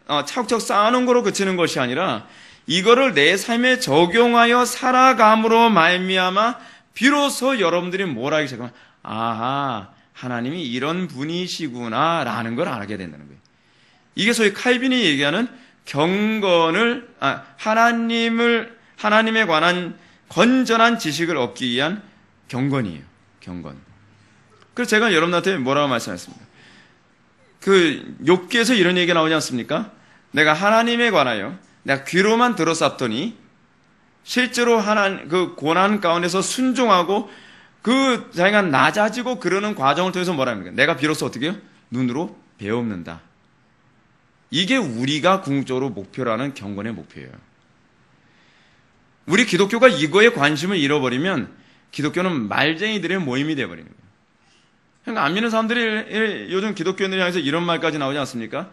차곡차곡 쌓아놓은 거로 그치는 것이 아니라 이거를 내 삶에 적용하여 살아감으로 말미암아 비로소 여러분들이 뭘 하기 시작하면, 아하, 하나님이 이런 분이시구나 라는 걸 알게 된다는 거예요. 이게 소위 칼빈이 얘기하는 경건을, 하나님에 관한 건전한 지식을 얻기 위한 경건이에요. 경건. 그래서 제가 여러분한테 뭐라고 말씀했습니다. 그 욥기에서 이런 얘기가 나오지 않습니까? 내가 하나님에 관하여 내가 귀로만 들었었더니 실제로 그 고난 가운데서 순종하고 그 자기가 낮아지고 그러는 과정을 통해서 뭐라 합니까? 내가 비로소 어떻게 해요? 눈으로 배웁는다. 이게 우리가 궁극적으로 목표라는 경건의 목표예요. 우리 기독교가 이거에 관심을 잃어버리면 기독교는 말쟁이들의 모임이 되어버리는 거예요. 그러니까 안 믿는 사람들이 요즘 기독교인들이 향해서 이런 말까지 나오지 않습니까?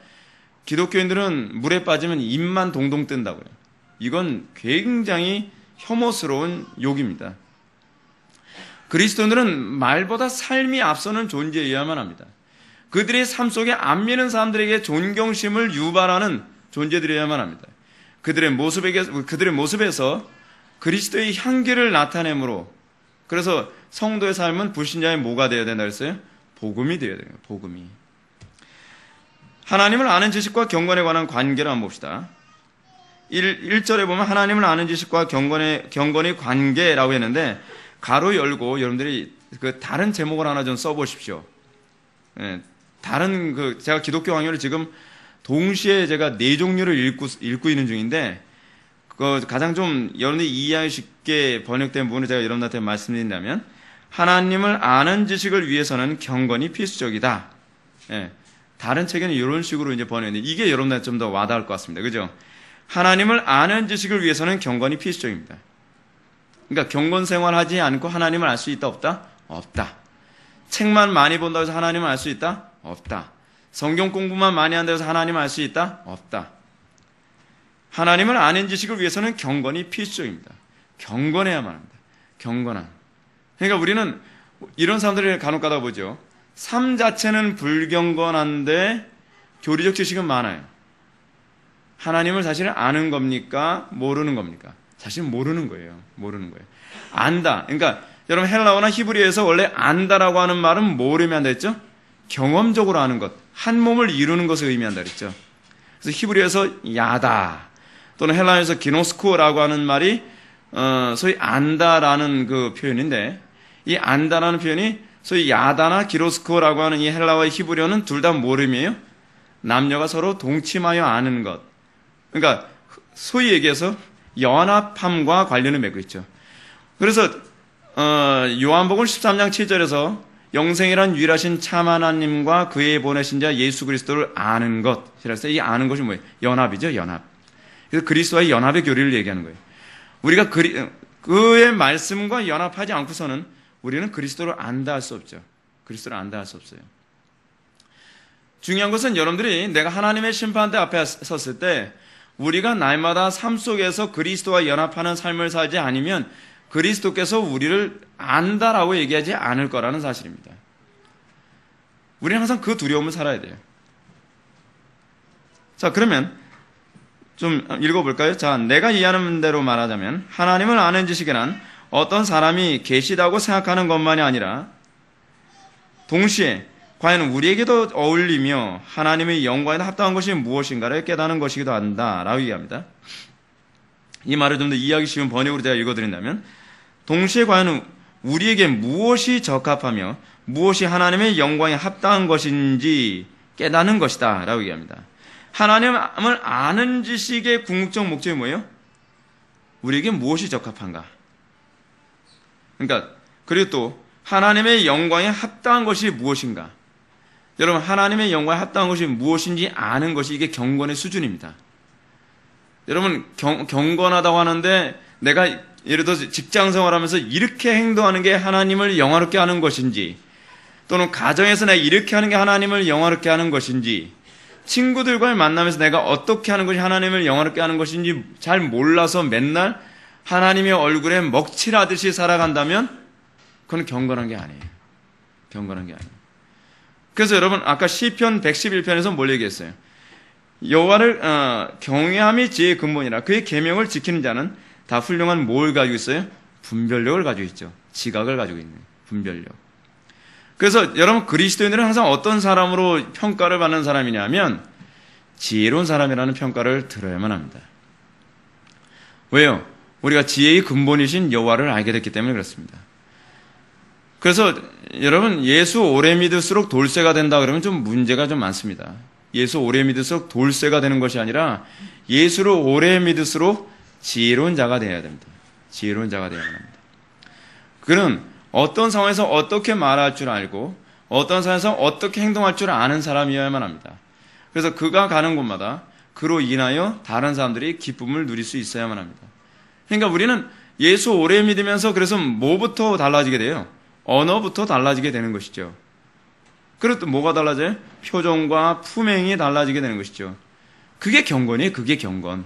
기독교인들은 물에 빠지면 입만 동동 뜬다고요. 이건 굉장히 혐오스러운 욕입니다. 그리스도인들은 말보다 삶이 앞서는 존재여야만 합니다. 그들의 삶 속에 안 믿는 사람들에게 존경심을 유발하는 존재들이어야만 합니다. 그들의 모습에서 그리스도의 향기를 나타내므로, 그래서 성도의 삶은 불신자의 뭐가 되어야 된다 그랬어요? 복음이 되어야 돼요. 복음이. 하나님을 아는 지식과 경건에 관한 관계를 한번 봅시다. 1절에 보면 하나님을 아는 지식과 경건의 관계라고 했는데 가로 열고 여러분들이 그 다른 제목을 하나 좀 써보십시오. 예, 다른 제가 기독교 강요를 지금 동시에 제가 4종류를 읽고 있는 중인데 가장 좀 여러분들이 이해하기 쉽게 번역된 부분을 제가 여러분들한테 말씀드린다면 하나님을 아는 지식을 위해서는 경건이 필수적이다. 예, 다른 책에는 이런 식으로 이제 번역했는데 이게 여러분들한테 좀 더 와닿을 것 같습니다. 그죠? 하나님을 아는 지식을 위해서는 경건이 필수적입니다. 그러니까 경건 생활하지 않고 하나님을 알 수 있다 없다? 없다. 책만 많이 본다고 해서 하나님을 알 수 있다? 없다. 성경 공부만 많이 한다고 해서 하나님을 알 수 있다? 없다. 하나님을 아는 지식을 위해서는 경건이 필수적입니다. 경건해야만 합니다. 경건함. 그러니까 우리는 이런 사람들을 간혹 가다 보죠. 삶 자체는 불경건한데 교리적 지식은 많아요. 하나님을 사실 아는 겁니까? 모르는 겁니까? 사실 모르는 거예요. 모르는 거예요. 안다. 그러니까 여러분 헬라어나 히브리어에서 원래 안다라고 하는 말은 뭘 의미한다 했죠? 경험적으로 아는 것, 한 몸을 이루는 것을 의미한다 그랬죠. 그래서 히브리어에서 야다 또는 헬라어에서 기노스코라고 하는 말이 소위 안다라는 그 표현인데 이 안다라는 표현이 소위 야다나 기노스코라고 하는 이 헬라어의 히브리어는 둘 다 뭘 의미해요? 남녀가 서로 동침하여 아는 것. 그러니까 소위 얘기해서 연합함과 관련을 맺고 있죠. 그래서 요한복음 13장 7절에서 영생이란 유일하신 참 하나님과 그의 보내신 자 예수 그리스도를 아는 것이라서 이 아는 것이 뭐예요? 연합이죠. 연합. 그래서 그리스도와의 연합의 교리를 얘기하는 거예요. 우리가 그의 말씀과 연합하지 않고서는 우리는 그리스도를 안다 할 수 없죠. 그리스도를 안다 할 수 없어요. 중요한 것은 여러분들이 내가 하나님의 심판대 앞에 섰을 때 우리가 날마다 삶 속에서 그리스도와 연합하는 삶을 살지 않으면 그리스도께서 우리를 안다라고 얘기하지 않을 거라는 사실입니다. 우리는 항상 그 두려움을 살아야 돼요. 자, 그러면 좀 읽어볼까요? 자, 내가 이해하는 대로 말하자면 하나님을 아는 지식이란 어떤 사람이 계시다고 생각하는 것만이 아니라 동시에 과연 우리에게도 어울리며 하나님의 영광에 합당한 것이 무엇인가를 깨닫는 것이기도 한다라고 얘기합니다. 이 말을 좀 더 이해하기 쉬운 번역으로 제가 읽어드린다면 동시에 과연 우리에게 무엇이 적합하며 무엇이 하나님의 영광에 합당한 것인지 깨닫는 것이다 라고 얘기합니다. 하나님을 아는 지식의 궁극적 목적이 뭐예요? 우리에게 무엇이 적합한가? 그러니까 그리고 또 하나님의 영광에 합당한 것이 무엇인가? 여러분 하나님의 영광에 합당한 것이 무엇인지 아는 것이 이게 경건의 수준입니다. 여러분 경건하다고 하는데 내가 예를 들어서 직장생활하면서 이렇게 행동하는 게 하나님을 영화롭게 하는 것인지 또는 가정에서 내가 이렇게 하는 게 하나님을 영화롭게 하는 것인지 친구들과의 만남에서 내가 어떻게 하는 것이 하나님을 영화롭게 하는 것인지 잘 몰라서 맨날 하나님의 얼굴에 먹칠하듯이 살아간다면 그건 경건한 게 아니에요. 경건한 게 아니에요. 그래서 여러분 아까 시편 111편에서 뭘 얘기했어요? 여호와를 경외함이 지혜의 근본이라 그의 계명을 지키는 자는 다 훌륭한 뭘 가지고 있어요? 분별력을 가지고 있죠. 지각을 가지고 있는 분별력. 그래서 여러분 그리스도인들은 항상 어떤 사람으로 평가를 받는 사람이냐면 지혜로운 사람이라는 평가를 들어야만 합니다. 왜요? 우리가 지혜의 근본이신 여호와를 알게 됐기 때문에 그렇습니다. 그래서 여러분 예수 오래 믿을수록 돌쇠가 된다 그러면 좀 문제가 좀 많습니다. 예수 오래 믿을수록 돌쇠가 되는 것이 아니라 예수를 오래 믿을수록 지혜로운 자가 되어야 됩니다. 지혜로운 자가 되어야 합니다. 그는 어떤 상황에서 어떻게 말할 줄 알고 어떤 상황에서 어떻게 행동할 줄 아는 사람이어야만 합니다. 그래서 그가 가는 곳마다 그로 인하여 다른 사람들이 기쁨을 누릴 수 있어야만 합니다. 그러니까 우리는 예수 오래 믿으면서 그래서 뭐부터 달라지게 돼요? 언어부터 달라지게 되는 것이죠. 그리고 또 뭐가 달라져요? 표정과 품행이 달라지게 되는 것이죠. 그게 경건이에요. 그게 경건.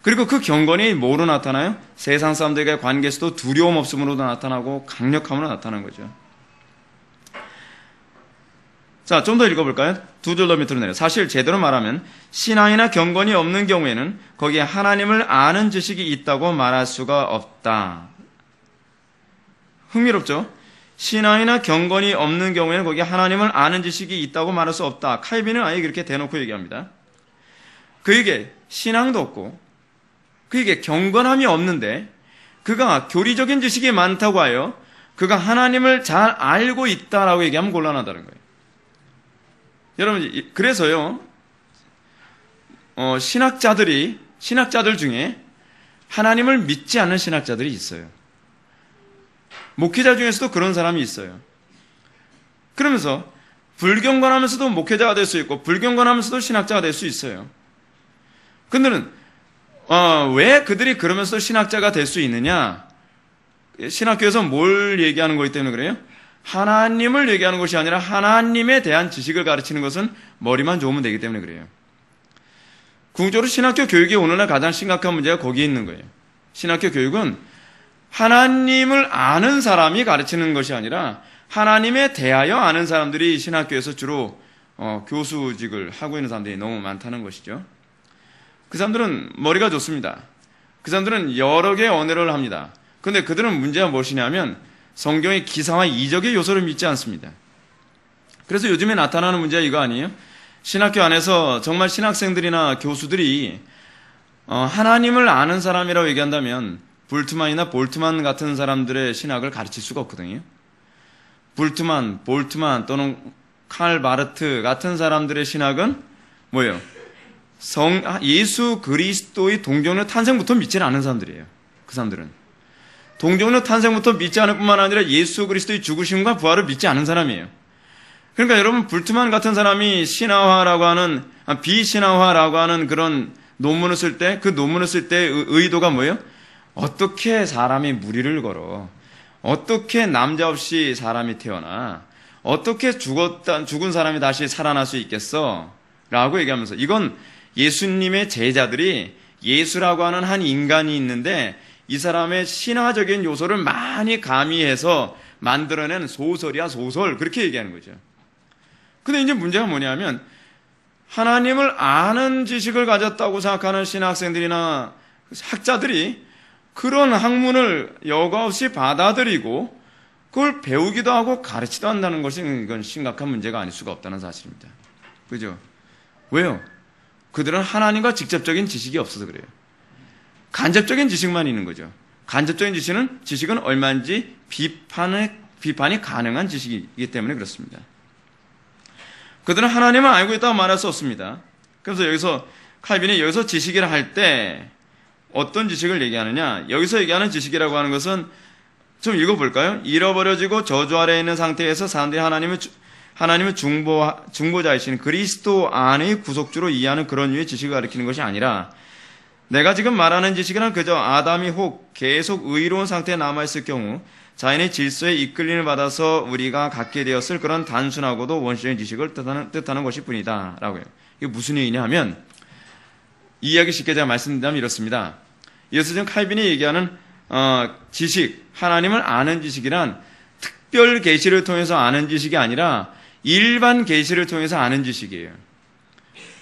그리고 그 경건이 뭐로 나타나요? 세상 사람들과의 관계에서도 두려움 없음으로도 나타나고 강력함으로 나타나는 거죠. 자, 좀 더 읽어볼까요? 두 줄 더 밑으로 내려. 사실 제대로 말하면 신앙이나 경건이 없는 경우에는 거기에 하나님을 아는 지식이 있다고 말할 수가 없다. 흥미롭죠? 신앙이나 경건이 없는 경우에는 거기에 하나님을 아는 지식이 있다고 말할 수 없다. 칼빈은 아예 그렇게 대놓고 얘기합니다. 그에게 신앙도 없고 그에게 경건함이 없는데 그가 교리적인 지식이 많다고 하여 그가 하나님을 잘 알고 있다라고 얘기하면 곤란하다는 거예요. 여러분, 그래서요, 신학자들 중에 하나님을 믿지 않는 신학자들이 있어요. 목회자 중에서도 그런 사람이 있어요. 그러면서 불경건하면서도 목회자가 될 수 있고 불경건하면서도 신학자가 될 수 있어요. 그들은 왜 그들이 그러면서 신학자가 될 수 있느냐? 신학교에서 뭘 얘기하는 거기 때문에 그래요? 하나님을 얘기하는 것이 아니라 하나님에 대한 지식을 가르치는 것은 머리만 좋으면 되기 때문에 그래요. 궁극적으로 신학교 교육이 오늘날 가장 심각한 문제가 거기에 있는 거예요. 신학교 교육은 하나님을 아는 사람이 가르치는 것이 아니라 하나님에 대하여 아는 사람들이 신학교에서 주로 교수직을 하고 있는 사람들이 너무 많다는 것이죠. 그 사람들은 머리가 좋습니다. 그 사람들은 여러 개의 언어를 합니다. 그런데 그들은 문제가 무엇이냐면 성경의 기사와 이적의 요소를 믿지 않습니다. 그래서 요즘에 나타나는 문제가 이거 아니에요? 신학교 안에서 정말 신학생들이나 교수들이 하나님을 아는 사람이라고 얘기한다면 불트만이나 볼트만 같은 사람들의 신학을 가르칠 수가 없거든요. 불트만, 볼트만 또는 칼 바르트 같은 사람들의 신학은 뭐예요? 예수 그리스도의 동정녀 탄생부터 믿지는 않은 사람들이에요. 그 사람들은. 동정녀 탄생부터 믿지 않을 뿐만 아니라 예수 그리스도의 죽으심과 부활을 믿지 않은 사람이에요. 그러니까 여러분, 불트만 같은 사람이 비신화화라고 하는 그런 논문을 쓸 때, 그 논문을 쓸 때 의도가 뭐예요? 어떻게 사람이 무리를 걸어? 어떻게 남자 없이 사람이 태어나? 어떻게 죽은 사람이 다시 살아날 수 있겠어? 라고 얘기하면서, 이건 예수님의 제자들이 예수라고 하는 한 인간이 있는데 이 사람의 신화적인 요소를 많이 가미해서 만들어낸 소설이야, 소설. 그렇게 얘기하는 거죠. 근데 이제 문제가 뭐냐면 하나님을 아는 지식을 가졌다고 생각하는 신학생들이나 학자들이 그런 학문을 여과 없이 받아들이고 그걸 배우기도 하고 가르치도 한다는 것이 이건 심각한 문제가 아닐 수가 없다는 사실입니다. 그죠? 왜요? 그들은 하나님과 직접적인 지식이 없어서 그래요. 간접적인 지식만 있는 거죠. 간접적인 지식은 얼마인지 비판이 가능한 지식이기 때문에 그렇습니다. 그들은 하나님을 알고 있다고 말할 수 없습니다. 그래서 여기서 칼빈이 여기서 지식이라 할 때 어떤 지식을 얘기하느냐? 여기서 얘기하는 지식이라고 하는 것은 좀 읽어볼까요? 잃어버려지고 저주 아래에 있는 상태에서 사람들이 하나님을 중보자이신 그리스도 안의 구속주로 이해하는 그런 류의 지식을 가리키는 것이 아니라 내가 지금 말하는 지식은 그저 아담이 혹 계속 의로운 상태에 남아있을 경우 자연의 질서에 이끌림을 받아서 우리가 갖게 되었을 그런 단순하고도 원시적인 지식을 뜻하는 것일 뿐이다 라고요. 이게 무슨 얘기냐 하면 이해하기 쉽게 제가 말씀드리면 이렇습니다. 이것은 지금 칼빈이 얘기하는 지식, 하나님을 아는 지식이란 특별 계시를 통해서 아는 지식이 아니라 일반 계시를 통해서 아는 지식이에요.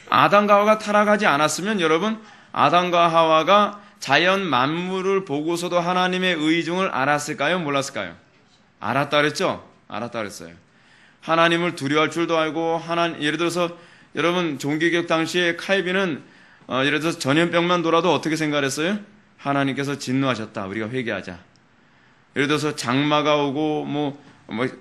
아담과 하와가 타락하지 않았으면 여러분 아담과 하와가 자연 만물을 보고서도 하나님의 의중을 알았을까요? 몰랐을까요? 알았다 그랬죠? 알았다 그랬어요. 하나님을 두려워할 줄도 알고 예를 들어서 여러분 종교개혁 당시에 칼빈은 예를 들어서 전염병만 돌아도 어떻게 생각했어요? 하나님께서 진노하셨다. 우리가 회개하자. 예를 들어서 장마가 오고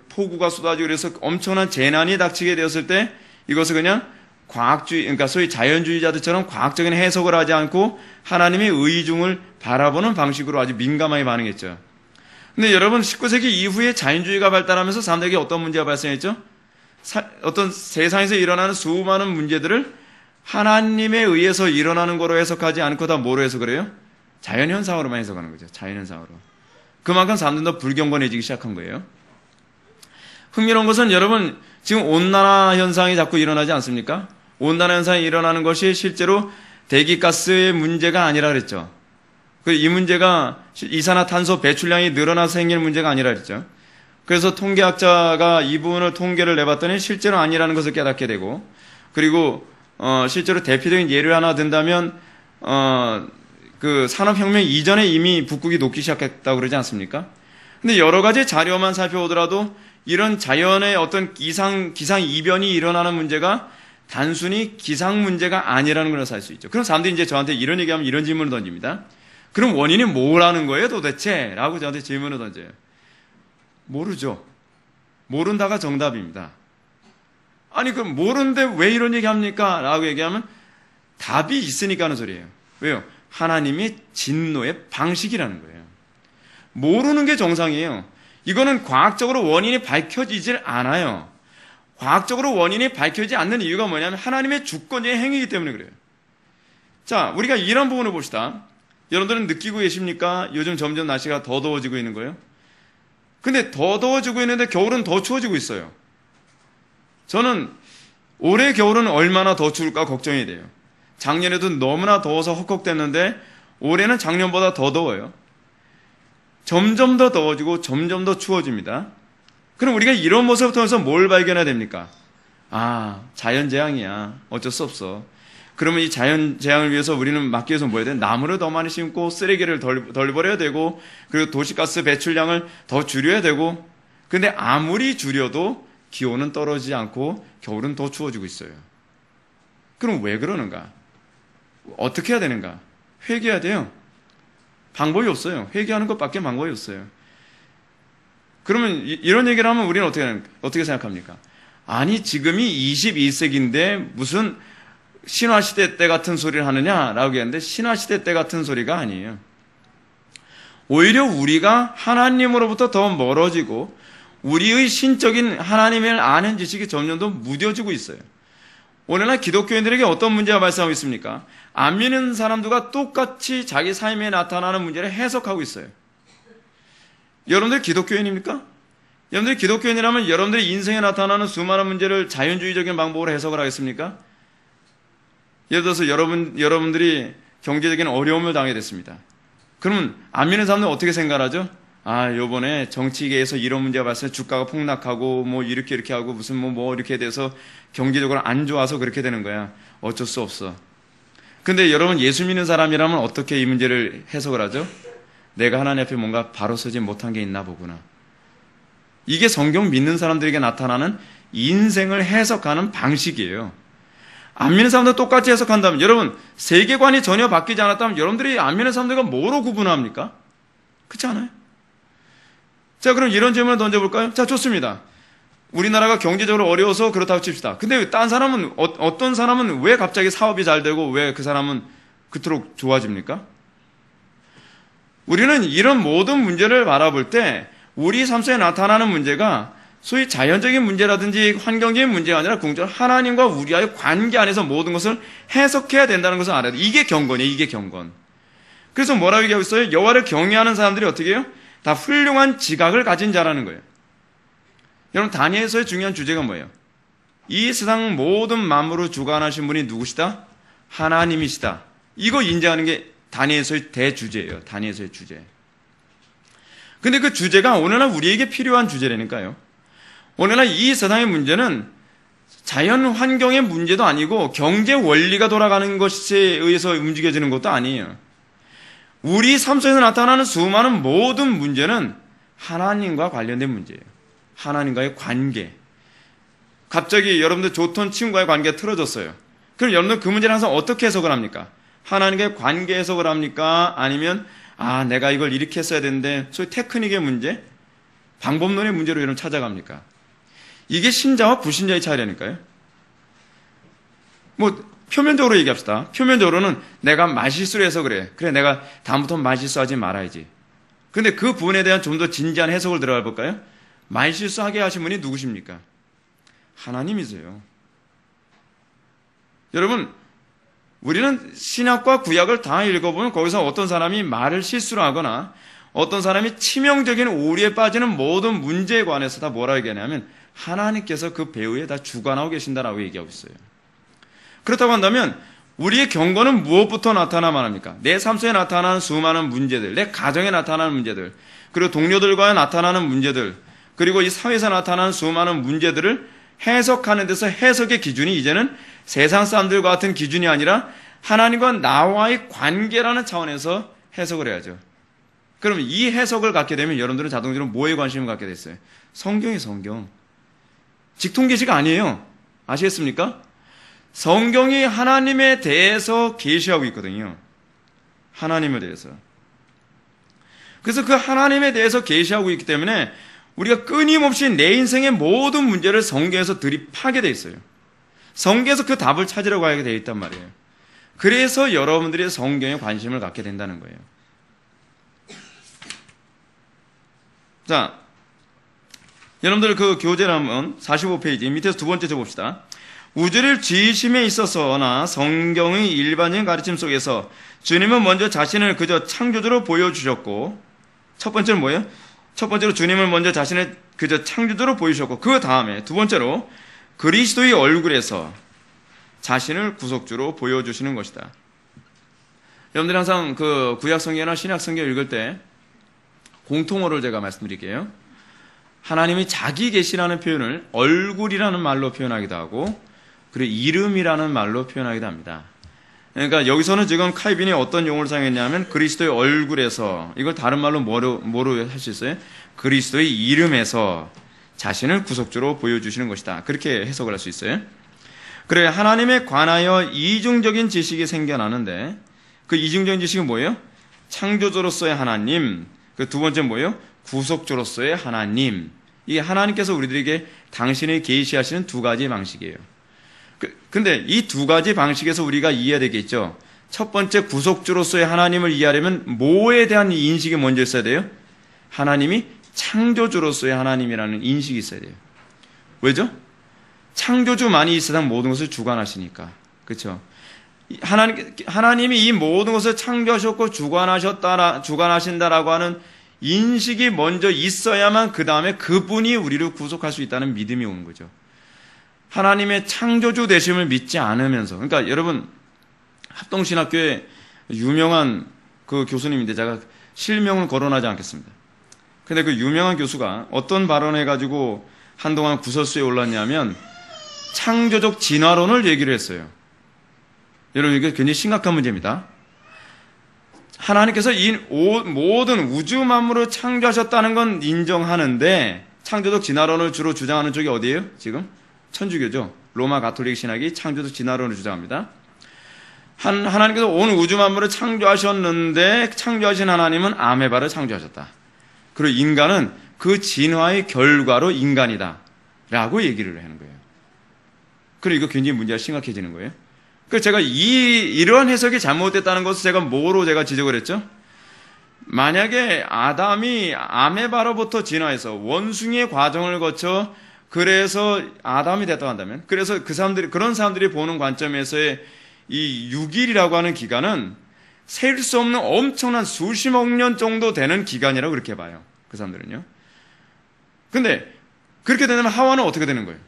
폭우가 쏟아지고 그래서 엄청난 재난이 닥치게 되었을 때 이것을 그냥 과학주의, 그러니까 소위 자연주의자들처럼 과학적인 해석을 하지 않고 하나님의 의중을 바라보는 방식으로 아주 민감하게 반응했죠. 근데 여러분 19세기 이후에 자연주의가 발달하면서 사람들에게 어떤 문제가 발생했죠? 어떤 세상에서 일어나는 수많은 문제들을 하나님에 의해서 일어나는 거로 해석하지 않고 다 뭐로 해석을 해요? 자연현상으로만 해석하는 거죠. 자연현상으로. 그만큼 사람들은 더 불경건해지기 시작한 거예요. 흥미로운 것은 여러분 지금 온난화 현상이 자꾸 일어나지 않습니까? 온난화 현상이 일어나는 것이 실제로 대기가스의 문제가 아니라 그랬죠. 이 문제가 이산화탄소 배출량이 늘어나서 생기는 문제가 아니라 그랬죠. 그래서 통계학자가 이 부분을 통계를 내봤더니 실제로 아니라는 것을 깨닫게 되고, 그리고 실제로 대표적인 예를 하나 든다면 그 산업혁명 이전에 이미 북극이 녹기 시작했다고 그러지 않습니까? 근데 여러 가지 자료만 살펴보더라도 이런 자연의 어떤 기상 이변이 일어나는 문제가 단순히 기상 문제가 아니라는 걸 알 수 있죠. 그럼 사람들이 이제 저한테 이런 얘기하면 이런 질문을 던집니다. 그럼 원인이 뭐라는 거예요 도대체? 라고 저한테 질문을 던져요. 모르죠. 모른다가 정답입니다. 아니 그럼 모르는데 왜 이런 얘기합니까? 라고 얘기하면 답이 있으니까 하는 소리예요. 왜요? 하나님의 진노의 방식이라는 거예요. 모르는 게 정상이에요. 이거는 과학적으로 원인이 밝혀지질 않아요. 과학적으로 원인이 밝혀지지 않는 이유가 뭐냐면 하나님의 주권의 행위이기 때문에 그래요. 자, 우리가 이런 부분을 봅시다. 여러분들은 느끼고 계십니까? 요즘 점점 날씨가 더 더워지고 있는 거예요. 근데 더 더워지고 있는데 겨울은 더 추워지고 있어요. 저는 올해 겨울은 얼마나 더 추울까 걱정이 돼요. 작년에도 너무나 더워서 헉헉댔는데 올해는 작년보다 더 더워요. 점점 더 더워지고 점점 더 추워집니다. 그럼 우리가 이런 모습을 통해서 뭘 발견해야 됩니까? 아, 자연재앙이야. 어쩔 수 없어. 그러면 이 자연재앙을 위해서 우리는 막기 위해서 뭐 해야 돼? 나무를 더 많이 심고 쓰레기를 덜 버려야 되고 그리고 도시가스 배출량을 더 줄여야 되고, 근데 아무리 줄여도 기온은 떨어지지 않고 겨울은 더 추워지고 있어요. 그럼 왜 그러는가? 어떻게 해야 되는가? 회개해야 돼요. 방법이 없어요. 회개하는 것밖에 방법이 없어요. 그러면 이런 얘기를 하면 우리는 어떻게 생각합니까? 아니 지금이 21세기인데 무슨 신화시대 때 같은 소리를 하느냐라고 얘기하는데 신화시대 때 같은 소리가 아니에요. 오히려 우리가 하나님으로부터 더 멀어지고 우리의 신적인 하나님을 아는 지식이 점점 더 무뎌지고 있어요. 오늘날 기독교인들에게 어떤 문제가 발생하고 있습니까? 안 믿는 사람들과 똑같이 자기 삶에 나타나는 문제를 해석하고 있어요. 여러분들 기독교인입니까? 여러분들 기독교인이라면 여러분들의 인생에 나타나는 수많은 문제를 자연주의적인 방법으로 해석을 하겠습니까? 예를 들어서 여러분들이 경제적인 어려움을 당하게 됐습니다. 그러면 안 믿는 사람들은 어떻게 생각하죠? 아, 요번에 정치계에서 이런 문제가 발생해 주가가 폭락하고 뭐 이렇게 하고 무슨 뭐 이렇게 돼서 경제적으로 안 좋아서 그렇게 되는 거야. 어쩔 수 없어. 근데 여러분 예수 믿는 사람이라면 어떻게 이 문제를 해석을 하죠? 내가 하나님 앞에 뭔가 바로 서지 못한 게 있나 보구나. 이게 성경 믿는 사람들에게 나타나는 인생을 해석하는 방식이에요. 안 믿는 사람도 똑같이 해석한다면, 여러분 세계관이 전혀 바뀌지 않았다면 여러분들이 안 믿는 사람들과 뭐로 구분합니까? 그렇지 않아요? 자, 그럼 이런 질문을 던져볼까요? 자, 좋습니다. 우리나라가 경제적으로 어려워서 그렇다고 칩시다. 근데 딴 사람은, 어떤 사람은 왜 갑자기 사업이 잘 되고 왜 그 사람은 그토록 좋아집니까? 우리는 이런 모든 문제를 바라볼 때 우리 삶 속에 나타나는 문제가 소위 자연적인 문제라든지 환경적인 문제가 아니라 궁극적으로 하나님과 우리와의 관계 안에서 모든 것을 해석해야 된다는 것을 알아야 돼. 이게 경건이에요. 이게 경건. 그래서 뭐라고 얘기하고 있어요? 여호와를 경외하는 사람들이 어떻게 해요? 다 훌륭한 지각을 가진 자라는 거예요. 여러분 다니엘서의 중요한 주제가 뭐예요? 이 세상 모든 만물을 주관하신 분이 누구시다? 하나님이시다. 이거 인정하는 게 다니엘서의 대주제예요. 다니엘서의 주제. 근데 그 주제가 오늘날 우리에게 필요한 주제라니까요. 오늘날 이 세상의 문제는 자연 환경의 문제도 아니고 경제 원리가 돌아가는 것에 의해서 움직여지는 것도 아니에요. 우리 삶 속에서 나타나는 수많은 모든 문제는 하나님과 관련된 문제예요. 하나님과의 관계. 갑자기 여러분들 좋던 친구와의 관계가 틀어졌어요. 그럼 여러분들 그 문제를 항상 어떻게 해석을 합니까? 하나님과의 관계 해석을 합니까? 아니면 아 내가 이걸 이렇게 했어야 되는데 소위 테크닉의 문제? 방법론의 문제로 여러분 찾아갑니까? 이게 신자와 불신자의 차이라니까요. 뭐 표면적으로 얘기합시다. 표면적으로는 내가 말실수를 해서 그래. 그래, 내가 다음부터 말실수하지 말아야지. 근데 그 부분에 대한 좀 더 진지한 해석을 들어가 볼까요? 말실수하게 하신 분이 누구십니까? 하나님이세요. 여러분, 우리는 신약과 구약을 다 읽어보면 거기서 어떤 사람이 말을 실수로 하거나 어떤 사람이 치명적인 오류에 빠지는 모든 문제에 관해서 다 뭐라고 얘기하냐면 하나님께서 그 배후에 다 주관하고 계신다라고 얘기하고 있어요. 그렇다고 한다면 우리의 경건은 무엇부터 나타나만 합니까? 내 삶 속에 나타나는 수많은 문제들, 내 가정에 나타나는 문제들, 그리고 동료들과 나타나는 문제들, 그리고 이 사회에서 나타나는 수많은 문제들을 해석하는 데서 해석의 기준이 이제는 세상 사람들과 같은 기준이 아니라 하나님과 나와의 관계라는 차원에서 해석을 해야죠. 그러면 이 해석을 갖게 되면 여러분들은 자동적으로 뭐에 관심을 갖게 됐어요? 성경이 성경. 직통계시가 아니에요. 아시겠습니까? 성경이 하나님에 대해서 계시하고 있거든요. 하나님에 대해서. 그래서 그 하나님에 대해서 계시하고 있기 때문에 우리가 끊임없이 내 인생의 모든 문제를 성경에서 들이파게 돼 있어요. 성경에서 그 답을 찾으려고 하게 되어 있단 말이에요. 그래서 여러분들이 성경에 관심을 갖게 된다는 거예요. 자, 여러분들 그 교재를 한번 45페이지 밑에서 두 번째 봅시다. 우주를 지으심에 있어서나 성경의 일반적인 가르침 속에서 주님은 먼저 자신을 그저 창조주로 보여주셨고, 첫 번째는 뭐예요? 첫 번째로 주님은 먼저 자신을 그저 창조주로 보여주셨고, 그 다음에 두 번째로 그리스도의 얼굴에서 자신을 구속주로 보여주시는 것이다. 여러분들이 항상 그 구약성경이나 신약성경 읽을 때 공통어를 제가 말씀드릴게요. 하나님이 자기 계시라는 표현을 얼굴이라는 말로 표현하기도 하고 그리고 이름이라는 말로 표현하기도 합니다. 그러니까 여기서는 지금 칼빈이 어떤 용어를 사용했냐면 그리스도의 얼굴에서, 이걸 다른 말로 뭐로 할 수 있어요? 그리스도의 이름에서 자신을 구속주로 보여주시는 것이다. 그렇게 해석을 할 수 있어요. 그래, 하나님에 관하여 이중적인 지식이 생겨나는데 그 이중적인 지식은 뭐예요? 창조주로서의 하나님, 그 두 번째 뭐예요? 구속주로서의 하나님. 이게 하나님께서 우리들에게 당신의 계시하시는 두 가지 방식이에요. 근데 이 두 가지 방식에서 우리가 이해해야 되겠죠. 첫 번째 구속주로서의 하나님을 이해하려면 뭐에 대한 인식이 먼저 있어야 돼요? 하나님이 창조주로서의 하나님이라는 인식이 있어야 돼요. 왜죠? 창조주만이 이 세상 모든 것을 주관하시니까. 그렇죠? 하나님이 이 모든 것을 창조하셨고 주관하신다라고 하는 인식이 먼저 있어야만 그 다음에 그분이 우리를 구속할 수 있다는 믿음이 오는 거죠. 하나님의 창조주 되심을 믿지 않으면서, 그러니까 여러분 합동신학교에 유명한 그 교수님인데 제가 실명은 거론하지 않겠습니다. 근데 그 유명한 교수가 어떤 발언을 해가지고 한동안 구설수에 올랐냐면 창조적 진화론을 얘기를 했어요. 여러분 이게 굉장히 심각한 문제입니다. 하나님께서 이 모든 우주 만물을 창조하셨다는 건 인정하는데 창조적 진화론을 주로 주장하는 쪽이 어디예요? 지금? 천주교죠. 로마 가톨릭 신학이 창조적 진화론을 주장합니다. 하나님께서 온 우주 만물을 창조하셨는데 창조하신 하나님은 아메바를 창조하셨다. 그리고 인간은 그 진화의 결과로 인간이다 라고 얘기를 하는 거예요. 그리고 이거 굉장히 문제가 심각해지는 거예요. 그래서 제가 이러한 해석이 잘못됐다는 것을 제가 뭐로 지적을 했죠? 만약에 아담이 아메바로부터 진화해서 원숭이의 과정을 거쳐 그래서 아담이 됐다고 한다면, 그래서 그런 사람들이 보는 관점에서의 이 6일이라고 하는 기간은 셀 수 없는 엄청난 수십억 년 정도 되는 기간이라고 그렇게 봐요. 그 사람들은요. 근데 그렇게 되면 하와는 어떻게 되는 거예요?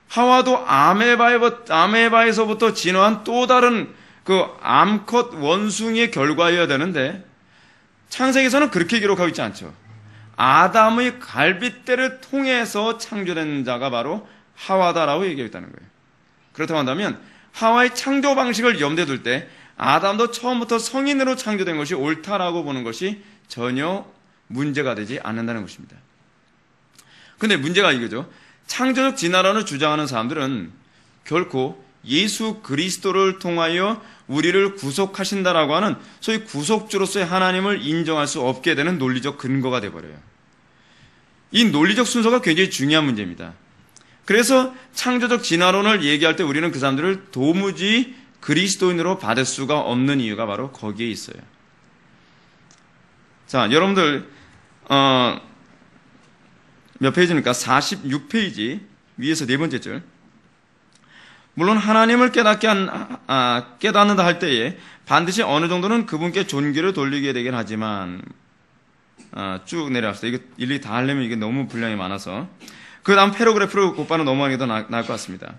하와도 아메바에서부터 진화한 또 다른 그 암컷 원숭이의 결과여야 되는데 창세기에서는 그렇게 기록하고 있지 않죠. 아담의 갈빗대를 통해서 창조된 자가 바로 하와다라고 얘기했다는 거예요. 그렇다고 한다면 하와의 창조 방식을 염두에 둘 때 아담도 처음부터 성인으로 창조된 것이 옳다라고 보는 것이 전혀 문제가 되지 않는다는 것입니다. 근데 문제가 이거죠. 창조적 진화론을 주장하는 사람들은 결코 예수 그리스도를 통하여 우리를 구속하신다라고 하는 소위 구속주로서의 하나님을 인정할 수 없게 되는 논리적 근거가 되어버려요. 이 논리적 순서가 굉장히 중요한 문제입니다. 그래서 창조적 진화론을 얘기할 때 우리는 그 사람들을 도무지 그리스도인으로 받을 수가 없는 이유가 바로 거기에 있어요. 자, 여러분들 몇 페이지입니까? 46페이지 위에서 네 번째 줄. 물론 하나님을 깨닫는다 할 때에 반드시 어느 정도는 그분께 존귀를 돌리게 되긴 하지만 쭉 내려갑시다. 이거 일일이 다 하려면 이게 너무 분량이 많아서 그 다음 패러그래프로 곧바로 넘어가는 게 더 나을 것 같습니다.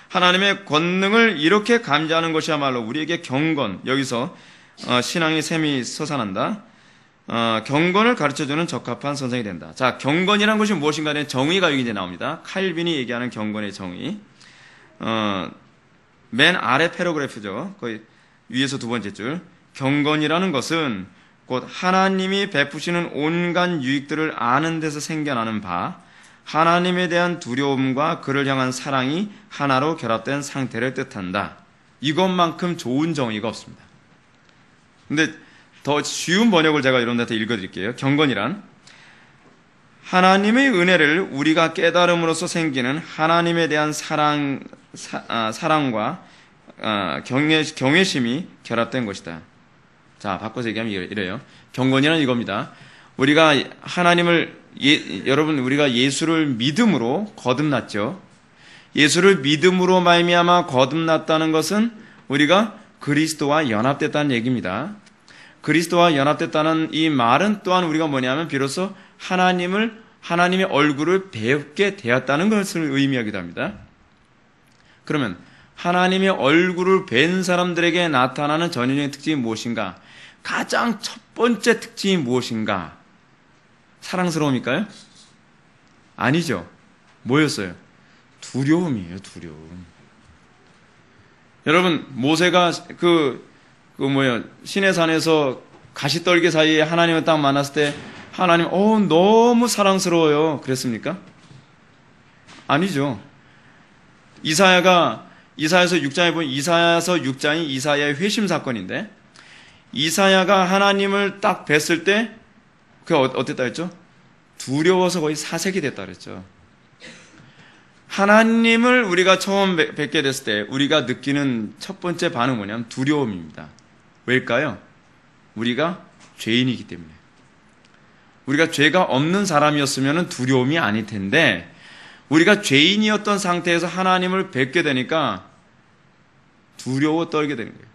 하나님의 권능을 이렇게 감지하는 것이야말로 우리에게 경건, 여기서 신앙의 샘이 솟아난다. 경건을 가르쳐주는 적합한 선생이 된다. 자, 경건이란 것이 무엇인가에 대한 정의가 여기 이제 나옵니다. 칼빈이 얘기하는 경건의 정의. 맨 아래 패러그래프죠. 거의 위에서 두 번째 줄. 경건이라는 것은 곧 하나님이 베푸시는 온갖 유익들을 아는 데서 생겨나는 바, 하나님에 대한 두려움과 그를 향한 사랑이 하나로 결합된 상태를 뜻한다. 이것만큼 좋은 정의가 없습니다. 근데 더 쉬운 번역을 제가 이런 데서 읽어드릴게요. 경건이란 하나님의 은혜를 우리가 깨달음으로써 생기는 하나님에 대한 사랑과 경외심이 결합된 것이다. 자, 바꿔서 얘기하면 이래요. 경건이란 이겁니다. 우리가 하나님을 여러분 우리가 예수를 믿음으로 거듭났죠. 예수를 믿음으로 말미암아 거듭났다는 것은 우리가 그리스도와 연합됐다는 얘기입니다. 그리스도와 연합됐다는 이 말은 또한 우리가 뭐냐면 비로소 하나님의 얼굴을 뵙게 되었다는 것을 의미하기도 합니다. 그러면 하나님의 얼굴을 뵌 사람들에게 나타나는 전형적인 특징이 무엇인가? 가장 첫 번째 특징이 무엇인가? 사랑스러움일까요? 아니죠. 뭐였어요? 두려움이에요, 두려움. 여러분, 모세가 시내산에서 가시떨기 사이에 하나님을 딱 만났을 때 하나님, 너무 사랑스러워요. 그랬습니까? 아니죠. 이사야서 6장에 보면 이사야서 6장이 이사야의 회심 사건인데 이사야가 하나님을 딱 뵀을 때 그게 어땠다 했죠? 두려워서 거의 사색이 됐다 그랬죠. 하나님을 우리가 처음 뵙게 됐을 때 우리가 느끼는 첫 번째 반응은 뭐냐면 두려움입니다. 왜일까요? 우리가 죄인이기 때문에. 우리가 죄가 없는 사람이었으면 두려움이 아닐 텐데 우리가 죄인이었던 상태에서 하나님을 뵙게 되니까 두려워 떨게 되는 거예요.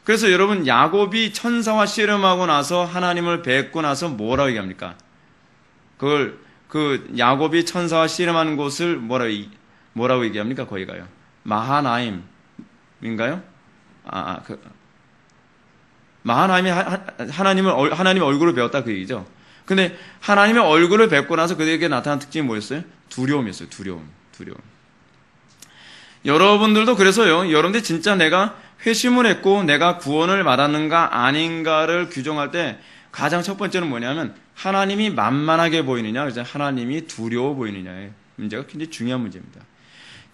그래서 여러분 야곱이 천사와 씨름하고 나서 하나님을 뵙고 나서 뭐라고 얘기합니까? 야곱이 천사와 씨름하는 곳을 뭐라고 얘기합니까? 거기가요. 마하나임인가요? 마하나임이 하나님의 얼굴을 배웠다 그 얘기죠. 근데 하나님의 얼굴을 뵙고 나서 그들에게 나타난 특징이 뭐였어요? 두려움이었어요. 두려움. 여러분들도 그래서요. 여러분들 진짜 내가 회심을 했고 내가 구원을 받았는가 아닌가를 규정할 때 가장 첫 번째는 뭐냐면 하나님이 만만하게 보이느냐, 그래서 하나님이 두려워 보이느냐의 문제가 굉장히 중요한 문제입니다.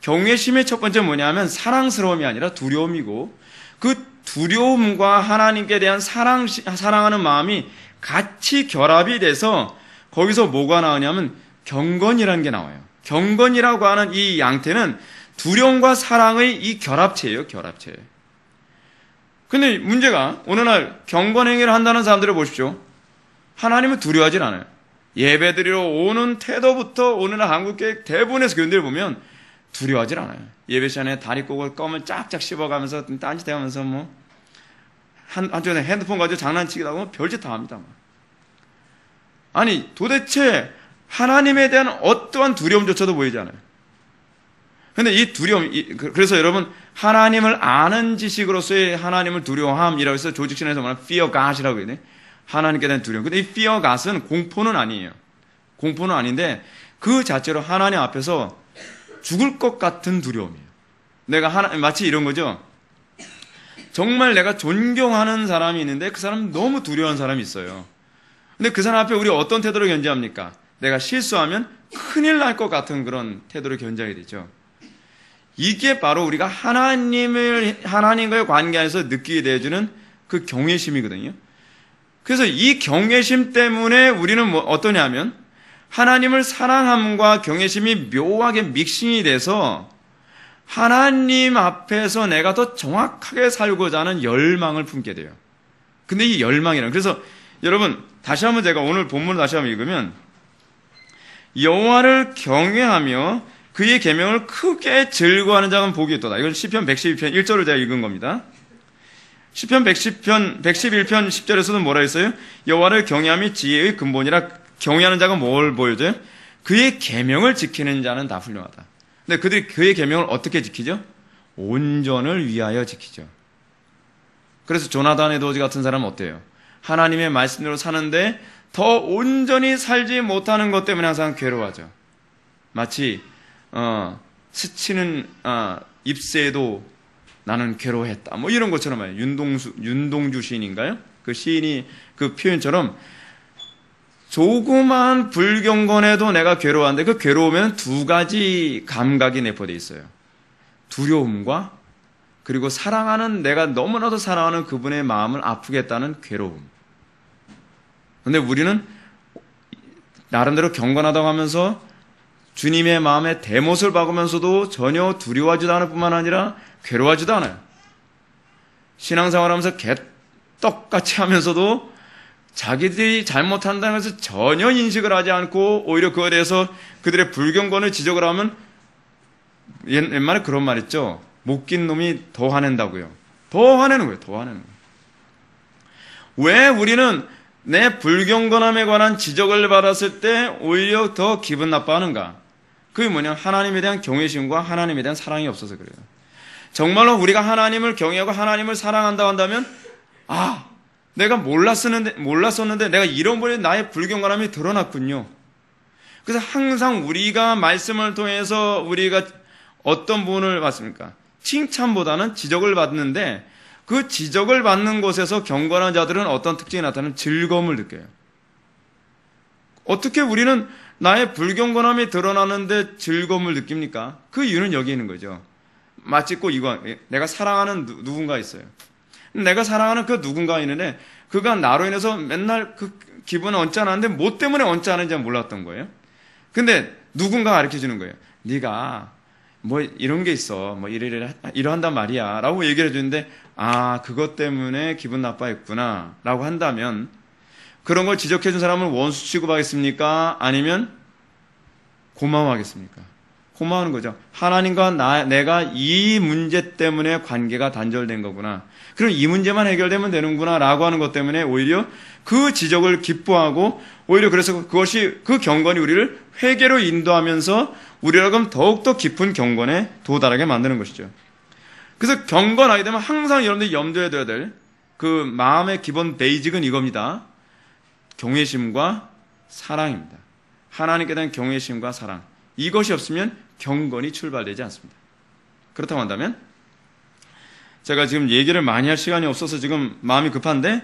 경외심의 첫 번째는 뭐냐면 사랑스러움이 아니라 두려움이고 그 두려움과 하나님께 대한 사랑하는 마음이 같이 결합이 돼서 거기서 뭐가 나오냐면 경건이라는 게 나와요. 경건이라고 하는 이 양태는 두려움과 사랑의 이 결합체예요. 결합체. 근데 문제가 어느 날 경건 행위를 한다는 사람들을 보십시오. 하나님은 두려워하질 않아요. 예배드리러 오는 태도부터 오늘날 한국교회 대부분의 교인들을 보면 두려워하질 않아요. 예배 시간에 다리꼬고 껌을 짝짝 씹어가면서 딴짓해가면서 한쪽에 핸드폰 가지고 장난치기도 하고 별짓 다 합니다. 아니 도대체 하나님에 대한 어떠한 두려움조차도 보이지 않아요. 근데 이 두려움, 그래서 여러분 하나님을 아는 지식으로서의 하나님을 두려워함이라고 해서 조직신에서 말하는 fear God이라고 해야 돼. 하나님께 대한 두려움. 근데 이 fear God은 공포는 아니에요. 공포는 아닌데 그 자체로 하나님 앞에서 죽을 것 같은 두려움이에요. 마치 이런 거죠. 정말 내가 존경하는 사람이 있는데 그 사람은 너무 두려워하는 사람이 있어요. 근데 그 사람 앞에 우리 어떤 태도로 견제합니까? 내가 실수하면 큰일 날 것 같은 그런 태도로 견제하게 되죠. 이게 바로 우리가 하나님과의 관계 안에서 느끼게 되어주는 그 경외심이거든요. 그래서 이 경외심 때문에 우리는 어떠냐면 하나님을 사랑함과 경외심이 묘하게 믹싱이 돼서 하나님 앞에서 내가 더 정확하게 살고자 하는 열망을 품게 돼요. 근데 이 열망이란, 그래서 여러분 다시 한번 제가 오늘 본문을 다시 한번 읽으면, 여호와를 경외하며 그의 계명을 크게 즐거워하는 자는 복이 있도다. 이건 시편 112편 1절을 제가 읽은 겁니다. 시편 111편 10절에서도 뭐라 했어요? 여호와를 경외함이 지혜의 근본이라. 경외하는 자가 뭘 보여줘요? 그의 계명을 지키는 자는 다 훌륭하다. 근데 그들이 그의 계명을 어떻게 지키죠? 온전을 위하여 지키죠. 그래서 조나단 에드워즈 같은 사람은 어때요? 하나님의 말씀대로 사는데 더 온전히 살지 못하는 것 때문에 항상 괴로워하죠. 마치 스치는 잎새도 나는 괴로워했다, 뭐 이런 것처럼 말이에요. 윤동주 시인인가요? 그 시인이 그 표현처럼 조그만 불경건에도 내가 괴로워하는데, 그 괴로우면 두 가지 감각이 내포되어 있어요. 두려움과, 그리고 사랑하는, 내가 너무나도 사랑하는 그분의 마음을 아프게 했다는 괴로움. 근데 우리는 나름대로 경건하다고 하면서 주님의 마음에 대못을 박으면서도 전혀 두려워하지도 않을 뿐만 아니라 괴로워하지도 않아요. 신앙생활하면서 개떡같이 하면서도 자기들이 잘못한다는 것을 전혀 인식을 하지 않고 오히려 그거에 대해서 그들의 불경건을 지적을 하면, 옛말에 그런 말 있죠. 못 낀 놈이 더 화낸다고요. 더 화내는 거예요. 더 화내는 거예요. 왜 우리는 내 불경건함에 관한 지적을 받았을 때 오히려 더 기분 나빠하는가? 그게 뭐냐? 하나님에 대한 경외심과 하나님에 대한 사랑이 없어서 그래요. 정말로 우리가 하나님을 경외하고 하나님을 사랑한다고 한다면, 내가 몰랐었는데 내가 잃어버린 나의 불경건함이 드러났군요. 그래서 항상 우리가 말씀을 통해서 우리가 어떤 부분을 받습니까? 칭찬보다는 지적을 받는데, 그 지적을 받는 곳에서 경건한 자들은 어떤 특징이 나타나는 즐거움을 느껴요. 어떻게 우리는 나의 불경건함이 드러나는데 즐거움을 느낍니까? 그 이유는 여기 있는 거죠. 마치 꼭 이거, 내가 사랑하는 누군가 있어요. 내가 사랑하는 그 누군가가 있는데 그가 나로 인해서 맨날 그 기분은 언짢았는데 뭐 때문에 언짢은지 몰랐던 거예요. 근데 누군가가 가르쳐주는 거예요. 네가 뭐 이런 게 있어, 뭐 이러한단 말이야 라고 얘기를 해주는데, 그것 때문에 기분 나빠했구나 라고 한다면, 그런 걸 지적해준 사람을 원수 취급하겠습니까? 아니면 고마워하겠습니까? 고마워하는 거죠. 하나님과 내가 이 문제 때문에 관계가 단절된 거구나, 그럼 이 문제만 해결되면 되는구나 라고 하는 것 때문에 오히려 그 지적을 기뻐하고, 오히려 그래서 그것이, 그 경건이 우리를 회개로 인도하면서 우리라고 더욱더 깊은 경건에 도달하게 만드는 것이죠. 그래서 경건하게 되면 항상 여러분들이 염두에 둬야 될 그 마음의 기본 베이직은 이겁니다. 경외심과 사랑입니다. 하나님께 대한 경외심과 사랑, 이것이 없으면 경건이 출발되지 않습니다. 그렇다고 한다면, 제가 지금 얘기를 많이 할 시간이 없어서 지금 마음이 급한데,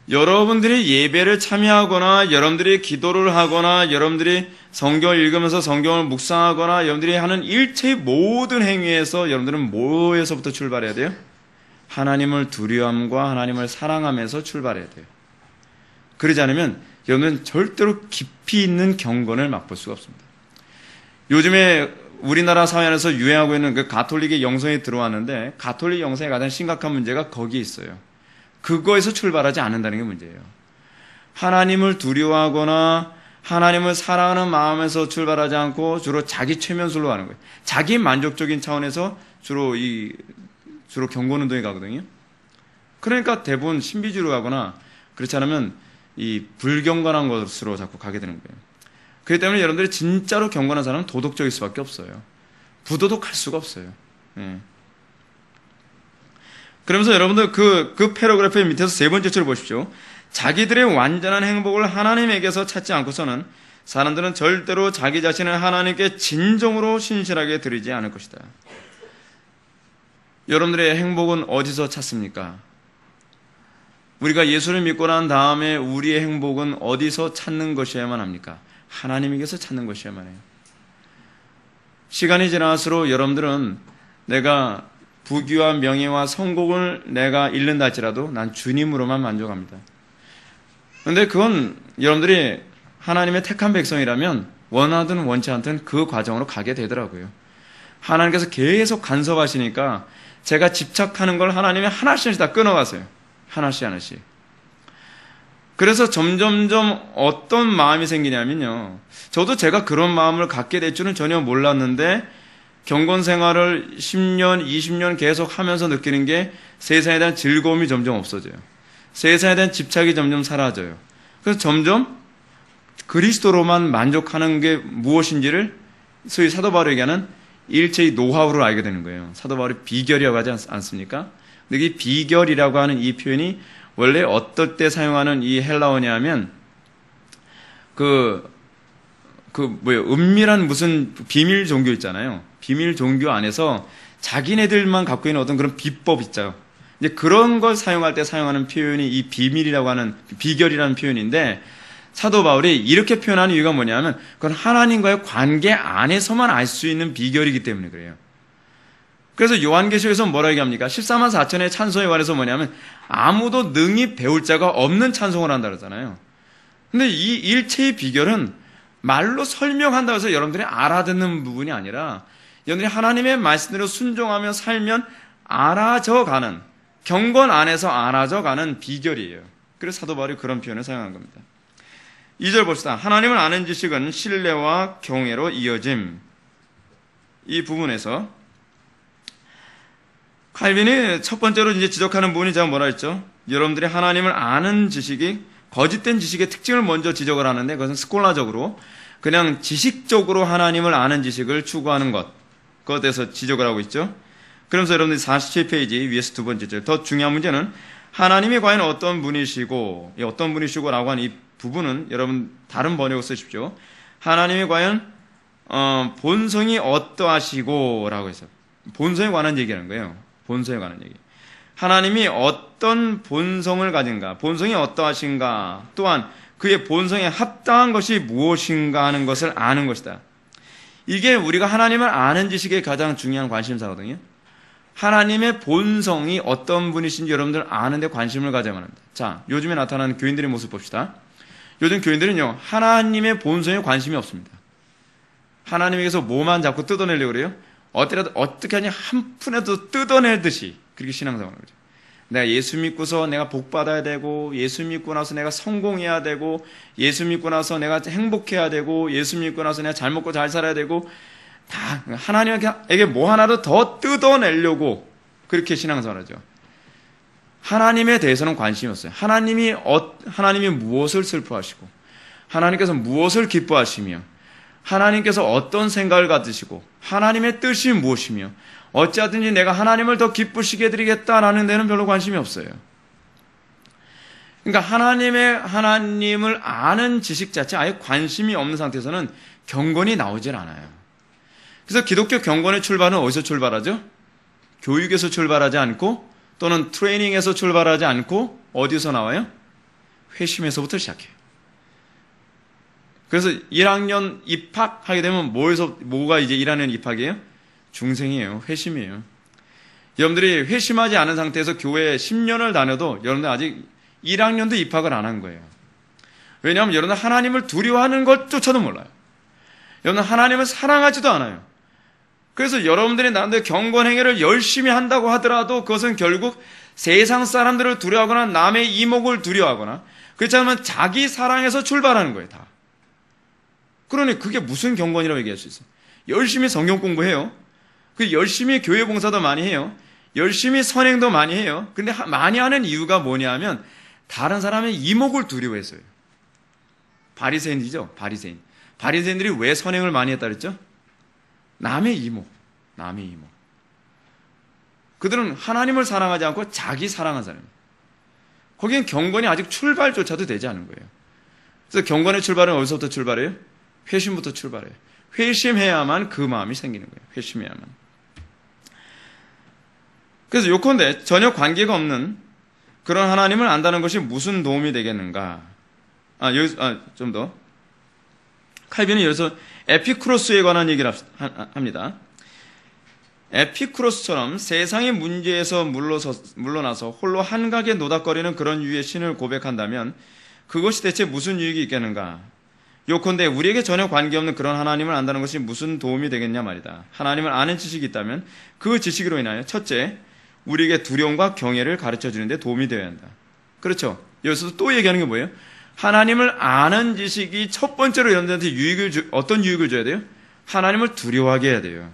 여러분들이 예배를 참여하거나 여러분들이 기도를 하거나 여러분들이 성경을 읽으면서 성경을 묵상하거나 여러분들이 하는 일체의 모든 행위에서 여러분들은 뭐에서부터 출발해야 돼요? 하나님을 두려움과 하나님을 사랑하면서 출발해야 돼요. 그러지 않으면 여러분은 절대로 깊이 있는 경건을 맛볼 수가 없습니다. 요즘에 우리나라 사회 안에서 유행하고 있는 그 가톨릭의 영성이 들어왔는데, 가톨릭 영성의 가장 심각한 문제가 거기에 있어요. 그거에서 출발하지 않는다는 게 문제예요. 하나님을 두려워하거나 하나님을 사랑하는 마음에서 출발하지 않고 주로 자기 최면술로 하는 거예요. 자기 만족적인 차원에서 주로 경건운동에 가거든요. 그러니까 대부분 신비주의로 가거나 그렇지 않으면 이 불경건한 것으로 자꾸 가게 되는 거예요. 그렇기 때문에 여러분들이 진짜로 경건한 사람은 도덕적일 수밖에 없어요. 부도덕할 수가 없어요. 예. 그러면서 여러분들 그 패러그래프의 밑에서 세 번째 줄을 보십시오. 자기들의 완전한 행복을 하나님에게서 찾지 않고서는 사람들은 절대로 자기 자신을 하나님께 진정으로 신실하게 드리지 않을 것이다. 여러분들의 행복은 어디서 찾습니까? 우리가 예수를 믿고 난 다음에 우리의 행복은 어디서 찾는 것이어야만 합니까? 하나님에게서 찾는 것이어야만 해요. 시간이 지날수록 여러분들은 내가 부귀와 명예와 성공을 내가 잃는다 할지라도 난 주님으로만 만족합니다. 그런데 그건 여러분들이 하나님의 택한 백성이라면 원하든 원치 않든 그 과정으로 가게 되더라고요. 하나님께서 계속 간섭하시니까 제가 집착하는 걸 하나님이 하나씩 다 끊어가세요. 하나씩 하나씩. 그래서 점점점 어떤 마음이 생기냐면요. 저도 제가 그런 마음을 갖게 될 줄은 전혀 몰랐는데 경건 생활을 10년, 20년 계속 하면서 느끼는 게 세상에 대한 즐거움이 점점 없어져요. 세상에 대한 집착이 점점 사라져요. 그래서 점점 그리스도로만 만족하는 게 무엇인지를 소위 사도 바울이 얘기하는 일체의 노하우를 알게 되는 거예요. 사도 바울이 비결이라고 하지 않습니까? 근데 이 비결이라고 하는 이 표현이 원래 어떨 때 사용하는 이 헬라어냐면 은밀한 무슨 비밀 종교 있잖아요. 비밀 종교 안에서 자기네들만 갖고 있는 어떤 그런 비법 있죠. 이제 그런 걸 사용할 때 사용하는 표현이 이 비밀이라고 하는 비결이라는 표현인데 사도 바울이 이렇게 표현하는 이유가 뭐냐면 그건 하나님과의 관계 안에서만 알 수 있는 비결이기 때문에 그래요. 그래서 요한계시록에서 뭐라 얘기합니까? 14만 4천의 찬송에 관해서 뭐냐면 아무도 능히 배울 자가 없는 찬송을 한다 그러잖아요. 근데 이 일체의 비결은 말로 설명한다고 해서 여러분들이 알아듣는 부분이 아니라 여러분들이 하나님의 말씀대로 순종하며 살면 알아져가는, 경건 안에서 알아져가는 비결이에요. 그래서 사도 바울이 그런 표현을 사용한 겁니다. 2절 봅시다. 하나님을 아는 지식은 신뢰와 경외로 이어짐. 이 부분에서 칼빈이 첫 번째로 이제 지적하는 부분이 제가 뭐라 했죠? 여러분들이 하나님을 아는 지식이 거짓된 지식의 특징을 먼저 지적을 하는데 그것은 스콜라적으로 그냥 지식적으로 하나님을 아는 지식을 추구하는 것, 그것에 대해서 지적을 하고 있죠. 그러면서 여러분들이 47페이지 위에서 두 번째 절, 더 중요한 문제는 하나님이 과연 어떤 분이시고 라고 하는 이 부분은 여러분 다른 번역을 쓰십시오. 하나님이 과연 본성이 어떠하시고 라고 해서 본성에 관한 얘기하는 거예요. 본성에 관한 얘기. 하나님이 어떤 본성을 가진가, 본성이 어떠하신가, 또한 그의 본성에 합당한 것이 무엇인가 하는 것을 아는 것이다. 이게 우리가 하나님을 아는 지식의 가장 중요한 관심사거든요. 하나님의 본성이 어떤 분이신지 여러분들 아는 데 관심을 가져야만 합니다. 자, 요즘에 나타나는 교인들의 모습 봅시다. 요즘 교인들은요, 하나님의 본성에 관심이 없습니다. 하나님에게서 뭐만 자꾸 뜯어내려고 그래요? 어떻게 하냐, 한 푼에도 뜯어내듯이 그렇게 신앙생활을 하죠. 내가 예수 믿고서 내가 복 받아야 되고, 예수 믿고 나서 내가 성공해야 되고, 예수 믿고 나서 내가 행복해야 되고, 예수 믿고 나서 내가 잘 먹고 잘 살아야 되고, 다 하나님에게 뭐 하나도 더 뜯어내려고 그렇게 신앙생활을 하죠. 하나님에 대해서는 관심이 없어요. 하나님이 무엇을 슬퍼하시고, 하나님께서 무엇을 기뻐하시며, 하나님께서 어떤 생각을 가지시고, 하나님의 뜻이 무엇이며, 어찌하든지 내가 하나님을 더 기쁘시게 해드리겠다라는 데는 별로 관심이 없어요. 그러니까 하나님을 아는 지식 자체 아예 관심이 없는 상태에서는 경건이 나오질 않아요. 그래서 기독교 경건의 출발은 어디서 출발하죠? 교육에서 출발하지 않고 또는 트레이닝에서 출발하지 않고 어디서 나와요? 회심에서부터 시작해요. 그래서 1학년 입학하게 되면 뭐가 이제 1학년 입학이에요? 중생이에요. 회심이에요. 여러분들이 회심하지 않은 상태에서 교회에 10년을 다녀도 여러분들 아직 1학년도 입학을 안 한 거예요. 왜냐하면 여러분들 하나님을 두려워하는 것조차도 몰라요. 여러분들 하나님을 사랑하지도 않아요. 그래서 여러분들이 나름대로 경건 행위를 열심히 한다고 하더라도 그것은 결국 세상 사람들을 두려워하거나 남의 이목을 두려워하거나 그렇지 않으면 자기 사랑에서 출발하는 거예요. 다. 그러니 그게 무슨 경건이라고 얘기할 수 있어요? 열심히 성경 공부해요. 열심히 교회 봉사도 많이 해요. 열심히 선행도 많이 해요. 근데 많이 하는 이유가 뭐냐면 다른 사람의 이목을 두려워해서요. 바리새인이죠. 바리새인들이 왜 선행을 많이 했다 그랬죠? 남의 이목. 그들은 하나님을 사랑하지 않고 자기 사랑한 사람이에요. 거기엔 경건이 아직 출발조차도 되지 않은 거예요. 그래서 경건의 출발은 어디서부터 출발해요? 회심부터 출발해요. 회심해야만 그 마음이 생기는 거예요. 회심해야만. 그래서 요컨대 전혀 관계가 없는 그런 하나님을 안다는 것이 무슨 도움이 되겠는가? 좀 더. 칼빈은 여기서 에피쿠로스에 관한 얘기를 합니다. 에피쿠로스처럼 세상의 문제에서 물러나서 홀로 한각에 노닥거리는 그런 유의 신을 고백한다면 그것이 대체 무슨 유익이 있겠는가? 요컨대 우리에게 전혀 관계없는 그런 하나님을 안다는 것이 무슨 도움이 되겠냐 말이다. 하나님을 아는 지식이 있다면 그 지식으로 인하여 첫째, 우리에게 두려움과 경외를 가르쳐 주는데 도움이 되어야 한다. 그렇죠. 여기서도 또 얘기하는 게 뭐예요? 하나님을 아는 지식이 첫 번째로 여러분들한테 어떤 유익을 줘야 돼요? 하나님을 두려워하게 해야 돼요.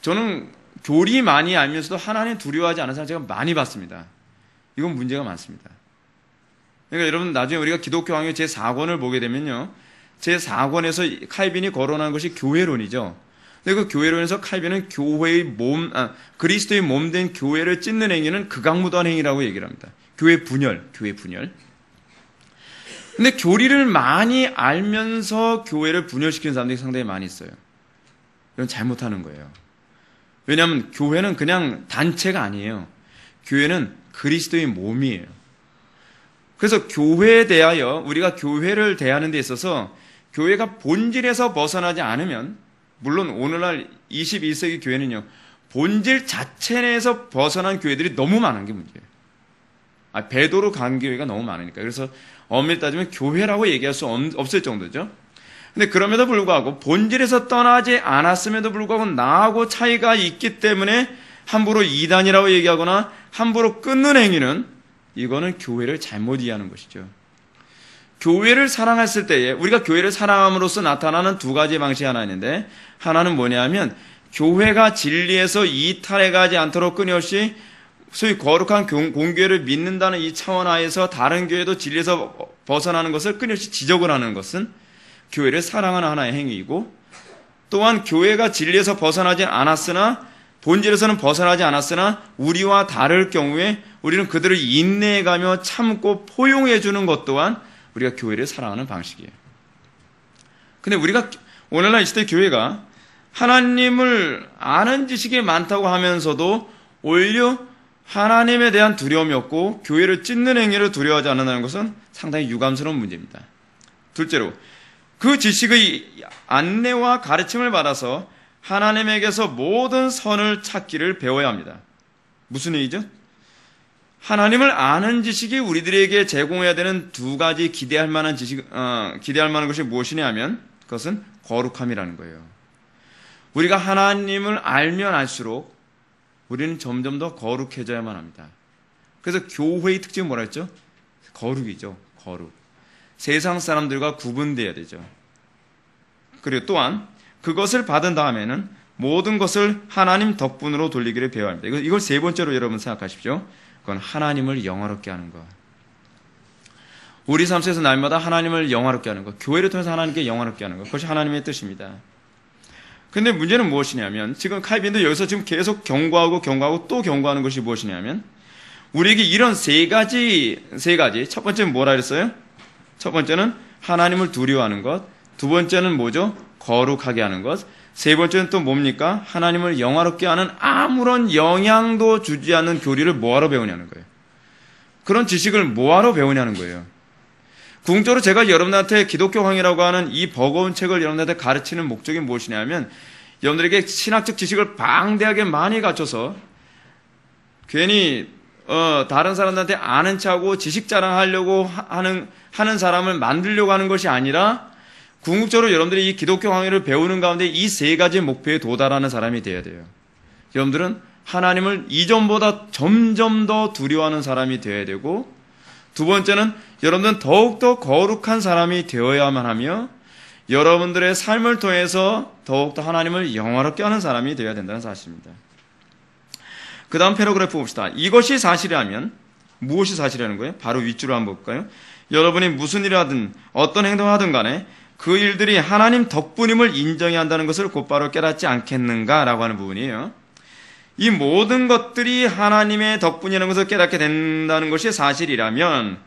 저는 교리 많이 알면서도 하나님 두려워하지 않은 사람 제가 많이 봤습니다. 이건 문제가 많습니다. 그러니까 여러분 나중에 우리가 기독교 강의 제4권을 보게 되면요. 제4권에서 칼빈이 거론한 것이 교회론이죠. 근데 그 교회론에서 칼빈은 그리스도의 몸 된 교회를 찢는 행위는 극악무도한 행위라고 얘기를 합니다. 교회 분열. 근데 교리를 많이 알면서 교회를 분열시키는 사람들이 상당히 많이 있어요. 이건 잘못하는 거예요. 왜냐하면 교회는 그냥 단체가 아니에요. 교회는 그리스도의 몸이에요. 그래서 교회에 대하여 우리가 교회를 대하는 데 있어서 교회가 본질에서 벗어나지 않으면, 물론 오늘날 21세기 교회는요, 본질 자체 내에서 벗어난 교회들이 너무 많은 게 문제예요. 배도로 간 교회가 너무 많으니까. 그래서 엄밀히 따지면 교회라고 얘기할 수 없을 정도죠. 근데 그럼에도 불구하고 본질에서 떠나지 않았음에도 불구하고 나하고 차이가 있기 때문에 함부로 이단이라고 얘기하거나 함부로 끊는 행위는, 이거는 교회를 잘못 이해하는 것이죠. 교회를 사랑했을 때에 우리가 교회를 사랑함으로써 나타나는 두 가지 방식이 하나 있는데, 하나는 뭐냐면 교회가 진리에서 이탈해가지 않도록 끊임없이 소위 거룩한 공교회를 믿는다는 이 차원 하에서 다른 교회도 진리에서 벗어나는 것을 끊임없이 지적을 하는 것은 교회를 사랑하는 하나의 행위이고, 또한 교회가 진리에서 벗어나지 않았으나, 본질에서는 벗어나지 않았으나 우리와 다를 경우에 우리는 그들을 인내해가며 참고 포용해주는 것 또한 우리가 교회를 사랑하는 방식이에요. 근데 우리가 오늘날 이 시대 교회가 하나님을 아는 지식이 많다고 하면서도 오히려 하나님에 대한 두려움이 없고 교회를 찢는 행위를 두려워하지 않는다는 것은 상당히 유감스러운 문제입니다. 둘째로, 그 지식의 안내와 가르침을 받아서 하나님에게서 모든 선을 찾기를 배워야 합니다. 무슨 얘기죠? 하나님을 아는 지식이 우리들에게 제공해야 되는 두 가지 기대할 만한 것이 무엇이냐 하면 그것은 거룩함이라는 거예요. 우리가 하나님을 알면 알수록 우리는 점점 더 거룩해져야만 합니다. 그래서 교회의 특징은 뭐라 했죠? 거룩이죠. 거룩. 세상 사람들과 구분되어야 되죠. 그리고 또한 그것을 받은 다음에는 모든 것을 하나님 덕분으로 돌리기를 배워야 합니다. 이걸 세 번째로 여러분 생각하십시오. 그건 하나님을 영화롭게 하는 것. 우리 삶 속에서 날마다 하나님을 영화롭게 하는 것, 교회를 통해서 하나님께 영화롭게 하는 것, 그것이 하나님의 뜻입니다. 근데 문제는 무엇이냐면, 지금 칼빈도 여기서 지금 계속 경고하고 또 경고하는 것이 무엇이냐면, 우리에게 이런 세 가지, 첫 번째는 뭐라 그랬어요? 첫 번째는 하나님을 두려워하는 것, 두 번째는 뭐죠? 거룩하게 하는 것, 세 번째는 또 뭡니까? 하나님을 영화롭게 하는 아무런 영향도 주지 않는 교리를 뭐하러 배우냐는 거예요. 그런 지식을 뭐하러 배우냐는 거예요. 궁극적으로 제가 여러분한테 기독교 강의라고 하는 이 버거운 책을 여러분한테 가르치는 목적이 무엇이냐면, 여러분들에게 신학적 지식을 방대하게 많이 갖춰서 괜히 다른 사람들한테 아는 척하고 지식 자랑하려고 하는 사람을 만들려고 하는 것이 아니라, 궁극적으로 여러분들이 이 기독교 강의를 배우는 가운데 이 세 가지 목표에 도달하는 사람이 되어야 돼요. 여러분들은 하나님을 이전보다 점점 더 두려워하는 사람이 되어야 되고, 두 번째는 여러분들은 더욱더 거룩한 사람이 되어야만 하며, 여러분들의 삶을 통해서 더욱더 하나님을 영화롭게 하는 사람이 되어야 된다는 사실입니다. 그 다음 패러그래프 봅시다. 이것이 사실이라면 무엇이 사실이라는 거예요? 바로 윗줄을 한번 볼까요? 여러분이 무슨 일을 하든 어떤 행동을 하든 간에 그 일들이 하나님 덕분임을 인정해야 한다는 것을 곧바로 깨닫지 않겠는가라고 하는 부분이에요. 이 모든 것들이 하나님의 덕분이라는 것을 깨닫게 된다는 것이 사실이라면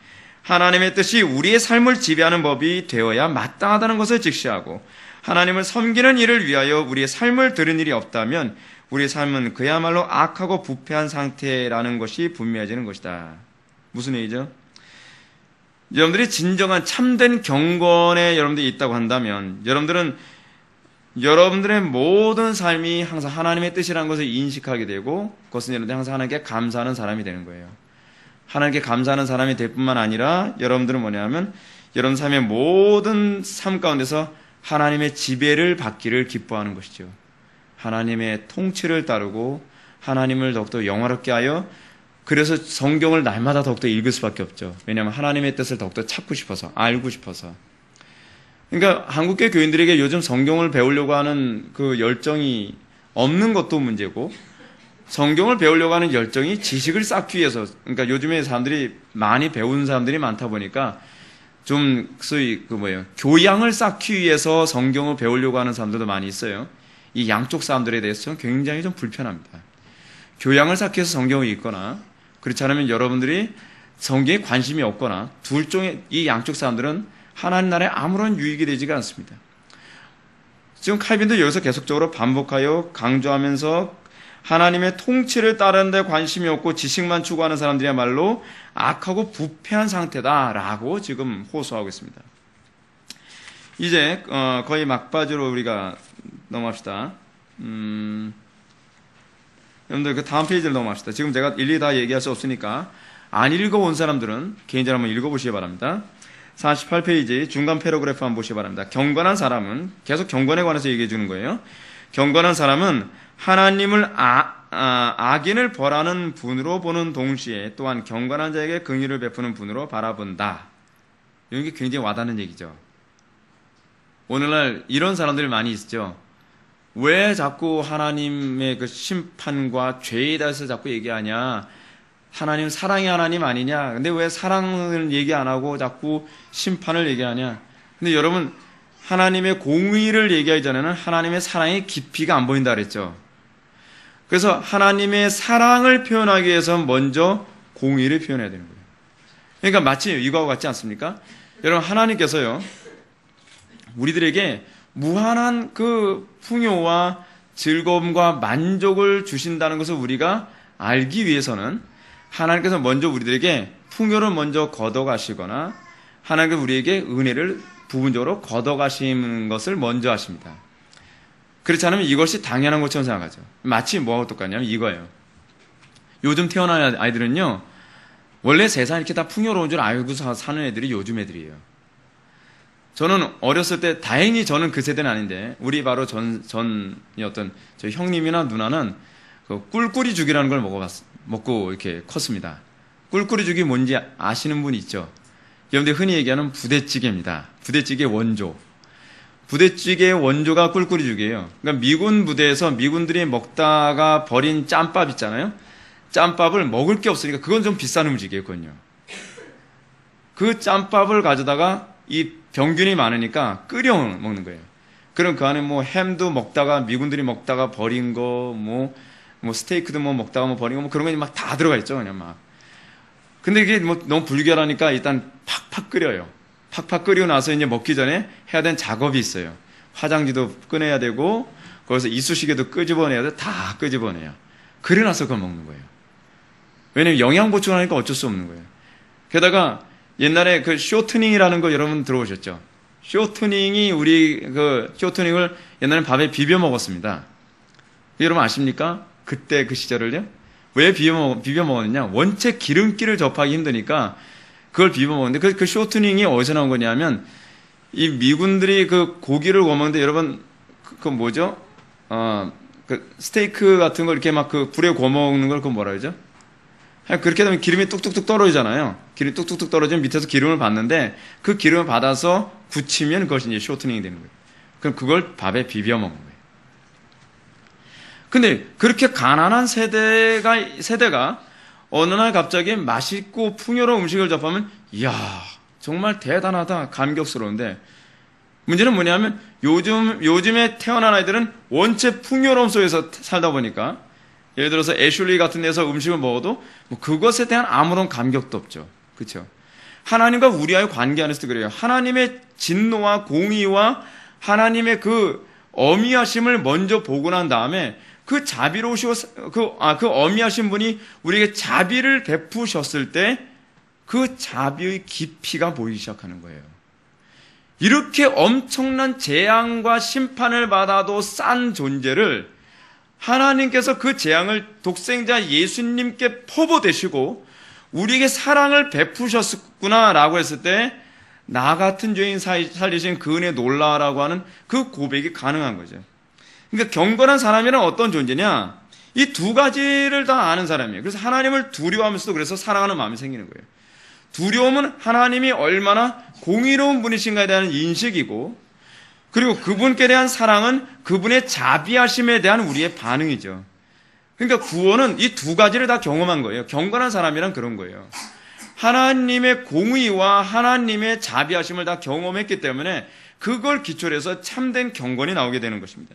하나님의 뜻이 우리의 삶을 지배하는 법이 되어야 마땅하다는 것을 직시하고, 하나님을 섬기는 일을 위하여 우리의 삶을 들인 일이 없다면 우리의 삶은 그야말로 악하고 부패한 상태라는 것이 분명해지는 것이다. 무슨 얘기죠? 여러분들이 진정한 참된 경건에 여러분들이 있다고 한다면, 여러분들은 여러분들의 모든 삶이 항상 하나님의 뜻이라는 것을 인식하게 되고, 그것은 여러분들이 항상 하나님께 감사하는 사람이 되는 거예요. 하나님께 감사하는 사람이 될 뿐만 아니라 여러분들은 뭐냐면 여러분 삶의 모든 삶 가운데서 하나님의 지배를 받기를 기뻐하는 것이죠. 하나님의 통치를 따르고 하나님을 더욱더 영화롭게 하여, 그래서 성경을 날마다 더욱더 읽을 수밖에 없죠. 왜냐하면 하나님의 뜻을 더욱더 찾고 싶어서, 알고 싶어서. 그러니까 한국계 교인들에게 요즘 성경을 배우려고 하는 그 열정이 없는 것도 문제고, 성경을 배우려고 하는 열정이 지식을 쌓기 위해서, 그러니까 요즘에 사람들이 많이 배운 사람들이 많다 보니까 좀 소위 교양을 쌓기 위해서 성경을 배우려고 하는 사람들도 많이 있어요. 이 양쪽 사람들에 대해서 굉장히 좀 불편합니다. 교양을 쌓기 위해서 성경을 읽거나, 그렇지 않으면 여러분들이 성경에 관심이 없거나, 둘 중에 이 양쪽 사람들은 하나님 나라에 아무런 유익이 되지가 않습니다. 지금 칼빈도 여기서 계속적으로 반복하여 강조하면서 하나님의 통치를 따르는 데 관심이 없고 지식만 추구하는 사람들이야말로 악하고 부패한 상태다라고 지금 호소하고 있습니다. 이제 거의 막바지로 우리가 넘어갑시다. 여러분들 그 다음 페이지를 넘어갑시다. 지금 제가 일일이 다 얘기할 수 없으니까 안 읽어온 사람들은 개인적으로 한번 읽어보시기 바랍니다. 48페이지 중간 패러그래프 한번 보시기 바랍니다. 경건한 사람은, 계속 경건에 관해서 얘기해 주는 거예요. 경건한 사람은 하나님을 악인을 벌하는 분으로 보는 동시에 또한 경건한 자에게 긍휼을 베푸는 분으로 바라본다. 이게 굉장히 와닿는 얘기죠. 오늘날 이런 사람들이 많이 있죠. 왜 자꾸 하나님의 그 심판과 죄에 대해서 자꾸 얘기하냐? 하나님 사랑의 하나님 아니냐? 근데 왜 사랑을 얘기 안 하고 자꾸 심판을 얘기하냐? 근데 여러분, 하나님의 공의를 얘기하기 전에는 하나님의 사랑의 깊이가 안 보인다 그랬죠. 그래서 하나님의 사랑을 표현하기 위해서 먼저 공의를 표현해야 되는 거예요. 그러니까 마치 이거하고 같지 않습니까? 여러분, 하나님께서요, 우리들에게 무한한 그 풍요와 즐거움과 만족을 주신다는 것을 우리가 알기 위해서는 하나님께서 먼저 우리들에게 풍요를 먼저 걷어가시거나 하나님께서 우리에게 은혜를 부분적으로 걷어가시는 것을 먼저 하십니다. 그렇지 않으면 이것이 당연한 것처럼 생각하죠. 마치 뭐하고 똑같냐면 이거예요. 요즘 태어난 아이들은요, 원래 세상이 이렇게 다 풍요로운 줄 알고서 사는 애들이 요즘 애들이에요. 저는 어렸을 때, 다행히 저는 그 세대는 아닌데, 우리 바로 전이었던 저희 형님이나 누나는 그 꿀꿀이 죽이라는 걸 먹고 이렇게 컸습니다. 꿀꿀이 죽이 뭔지 아시는 분 있죠? 여러분들 흔히 얘기하는 부대찌개입니다. 부대찌개 원조. 부대찌개의 원조가 꿀꿀이 죽이에요. 그러니까 미군 부대에서 미군들이 먹다가 버린 짬밥 있잖아요. 짬밥을 먹을 게 없으니까 그건 좀 비싼 음식이거든요. 그 짬밥을 가져다가 이 병균이 많으니까 끓여 먹는 거예요. 그럼 그 안에 뭐 햄도 먹다가 미군들이 먹다가 버린 거, 뭐 스테이크도 먹다가 버린 거, 그런 거 막 다 들어가 있죠, 그냥 막. 근데 이게 너무 불결하니까 일단 팍팍 끓여요. 팍팍 끓이고 나서 이제 먹기 전에 해야 되는 작업이 있어요. 화장지도 꺼내야 되고, 거기서 이쑤시개도 끄집어내야 돼. 다 끄집어내요. 그래 나서 그걸 먹는 거예요. 왜냐면 영양 보충하니까 어쩔 수 없는 거예요. 게다가 옛날에 그 쇼트닝이라는 거 여러분 들어보셨죠? 쇼트닝이 쇼트닝을 옛날에 밥에 비벼 먹었습니다. 여러분 아십니까? 그때 그 시절을요? 왜 비벼 먹었느냐? 원체 기름기를 접하기 힘드니까 그걸 비벼 먹었는데 그 쇼트닝이 어디서 나온 거냐면 이 미군들이 그 고기를 구워 먹는데 여러분 그 뭐죠? 그 스테이크 같은 걸 이렇게 막 그 불에 구워 먹는 걸 그거 뭐라 그러죠? 그렇게 되면 기름이 뚝뚝뚝 떨어지잖아요. 기름이 뚝뚝뚝 떨어지면 밑에서 기름을 받는데 그 기름을 받아서 굳히면 그것이 이제 쇼트닝이 되는 거예요. 그럼 그걸 밥에 비벼 먹는 거예요. 근데 그렇게 가난한 세대가 어느 날 갑자기 맛있고 풍요로운 음식을 접하면 이야 정말 대단하다 감격스러운데 문제는 뭐냐면 요즘에 태어난 아이들은 원체 풍요로움 속에서 살다 보니까 예를 들어서 애슐리 같은 데서 음식을 먹어도 뭐 그것에 대한 아무런 감격도 없죠. 그렇죠? 하나님과 우리와의 관계 안에서도 그래요. 하나님의 진노와 공의와 하나님의 그 어미하심을 먼저 보고 난 다음에 그 자비로우시고 그 어미하신 분이 우리에게 자비를 베푸셨을 때 그 자비의 깊이가 보이기 시작하는 거예요. 이렇게 엄청난 재앙과 심판을 받아도 싼 존재를 하나님께서 그 재앙을 독생자 예수님께 퍼부으시고 우리에게 사랑을 베푸셨구나라고 했을 때 나 같은 죄인 살리신 그 은혜 놀라라고 하는 그 고백이 가능한 거죠. 그러니까 경건한 사람이란 어떤 존재냐? 이 두 가지를 다 아는 사람이에요. 그래서 하나님을 두려워하면서도 그래서 사랑하는 마음이 생기는 거예요. 두려움은 하나님이 얼마나 공의로운 분이신가에 대한 인식이고, 그리고 그분께 대한 사랑은 그분의 자비하심에 대한 우리의 반응이죠. 그러니까 구원은 이 두 가지를 다 경험한 거예요. 경건한 사람이란 그런 거예요. 하나님의 공의와 하나님의 자비하심을 다 경험했기 때문에 그걸 기초로 해서 참된 경건이 나오게 되는 것입니다.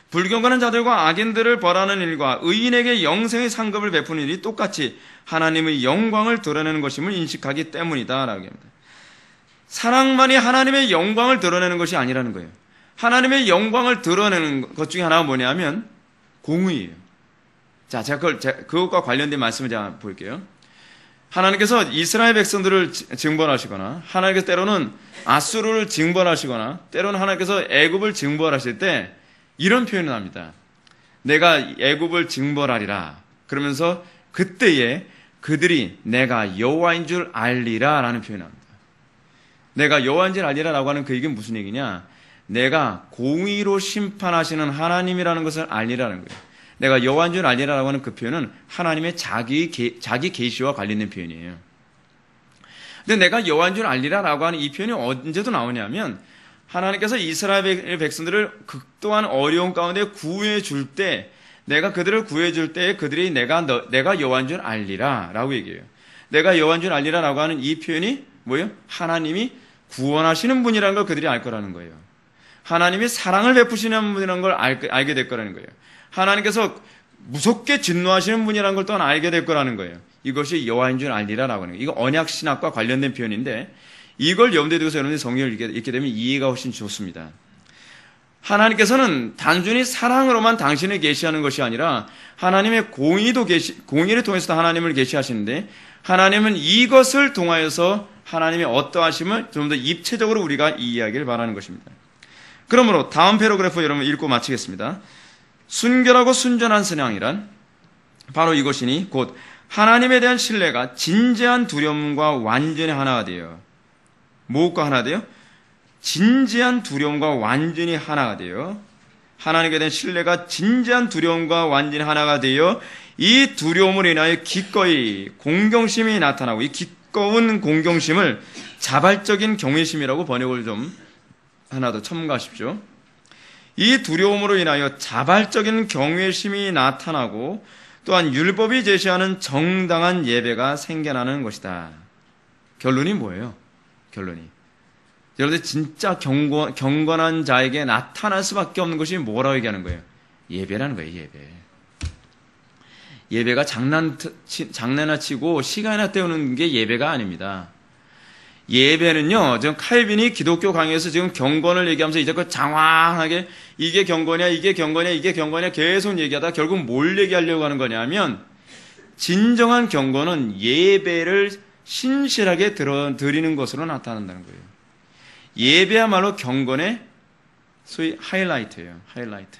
불경건한 자들과 악인들을 벌하는 일과 의인에게 영생의 상급을 베푸는 일이 똑같이 하나님의 영광을 드러내는 것임을 인식하기 때문이다라고 합니다. 사랑만이 하나님의 영광을 드러내는 것이 아니라는 거예요. 하나님의 영광을 드러내는 것 중에 하나가 뭐냐면 공의예요. 자, 제가 그것과 관련된 말씀을 제가 볼게요. 하나님께서 이스라엘 백성들을 징벌하시거나, 하나님께서 때로는 아수르를 징벌하시거나, 때로는 하나님께서 애굽을 징벌하실 때 이런 표현을 합니다. 내가 애굽을 징벌하리라. 그러면서 그때에 그들이 내가 여호와인 줄 알리라 라는 표현을 합니다. 내가 여호와인 줄 알리라 라고 하는 그 얘기는 무슨 얘기냐? 내가 공의로 심판하시는 하나님이라는 것을 알리라는 거예요. 내가 여호와인 줄 알리라라고 하는 그 표현은 하나님의 자기 계시와 관련된 표현이에요. 근데 내가 여호와인 줄 알리라라고 하는 이 표현이 언제도 나오냐면 하나님께서 이스라엘 백성들을 극도한 어려운 가운데 구해 줄 때, 내가 그들을 구해 줄 때 그들이 내가 여호와인 줄 알리라라고 얘기해요. 내가 여호와인 줄 알리라라고 하는 이 표현이 뭐예요? 하나님이 구원하시는 분이라는 걸 그들이 알 거라는 거예요. 하나님이 사랑을 베푸시는 분이라는 걸 알게 될 거라는 거예요. 하나님께서 무섭게 진노하시는 분이라는 걸 또한 알게 될 거라는 거예요. 이것이 여호와인 줄 알리라라고 하는 거예요. 이거 언약 신학과 관련된 표현인데 이걸 염두에 두고서 여러분이 성경을 읽게 되면 이해가 훨씬 좋습니다. 하나님께서는 단순히 사랑으로만 당신을 계시하는 것이 아니라 하나님의 공의를 통해서 하나님을 계시하시는데 하나님은 이것을 통하여서 하나님의 어떠하심을 좀 더 입체적으로 우리가 이해하기를 바라는 것입니다. 그러므로 다음 패러그래프 여러분 읽고 마치겠습니다. 순결하고 순전한 신앙이란 바로 이것이니 곧 하나님에 대한 신뢰가 진지한 두려움과 완전히 하나가 되어, 무엇과 하나 되어? 진지한 두려움과 완전히 하나가 되어, 하나님에 대한 신뢰가 진지한 두려움과 완전히 하나가 되어 이 두려움으로 인하여 기꺼이 공경심이 나타나고, 이 기꺼운 공경심을 자발적인 경외심이라고 번역을 좀 하나 더 첨가하십시오. 이 두려움으로 인하여 자발적인 경외심이 나타나고 또한 율법이 제시하는 정당한 예배가 생겨나는 것이다. 결론이 뭐예요? 결론이. 여러분들 진짜 경건한 자에게 나타날 수밖에 없는 것이 뭐라고 얘기하는 거예요? 예배라는 거예요. 예배. 예배가 장난이나 치고 시간이나 때우는 게 예배가 아닙니다. 예배는요, 지금 칼빈이 기독교 강의에서 지금 경건을 얘기하면서 이제 그 장황하게 이게 경건이야, 이게 경건이야, 이게 경건이야 계속 얘기하다 결국 뭘 얘기하려고 하는 거냐면 진정한 경건은 예배를 신실하게 드리는 것으로 나타난다는 거예요. 예배야말로 경건의 소위 하이라이트예요. 하이라이트.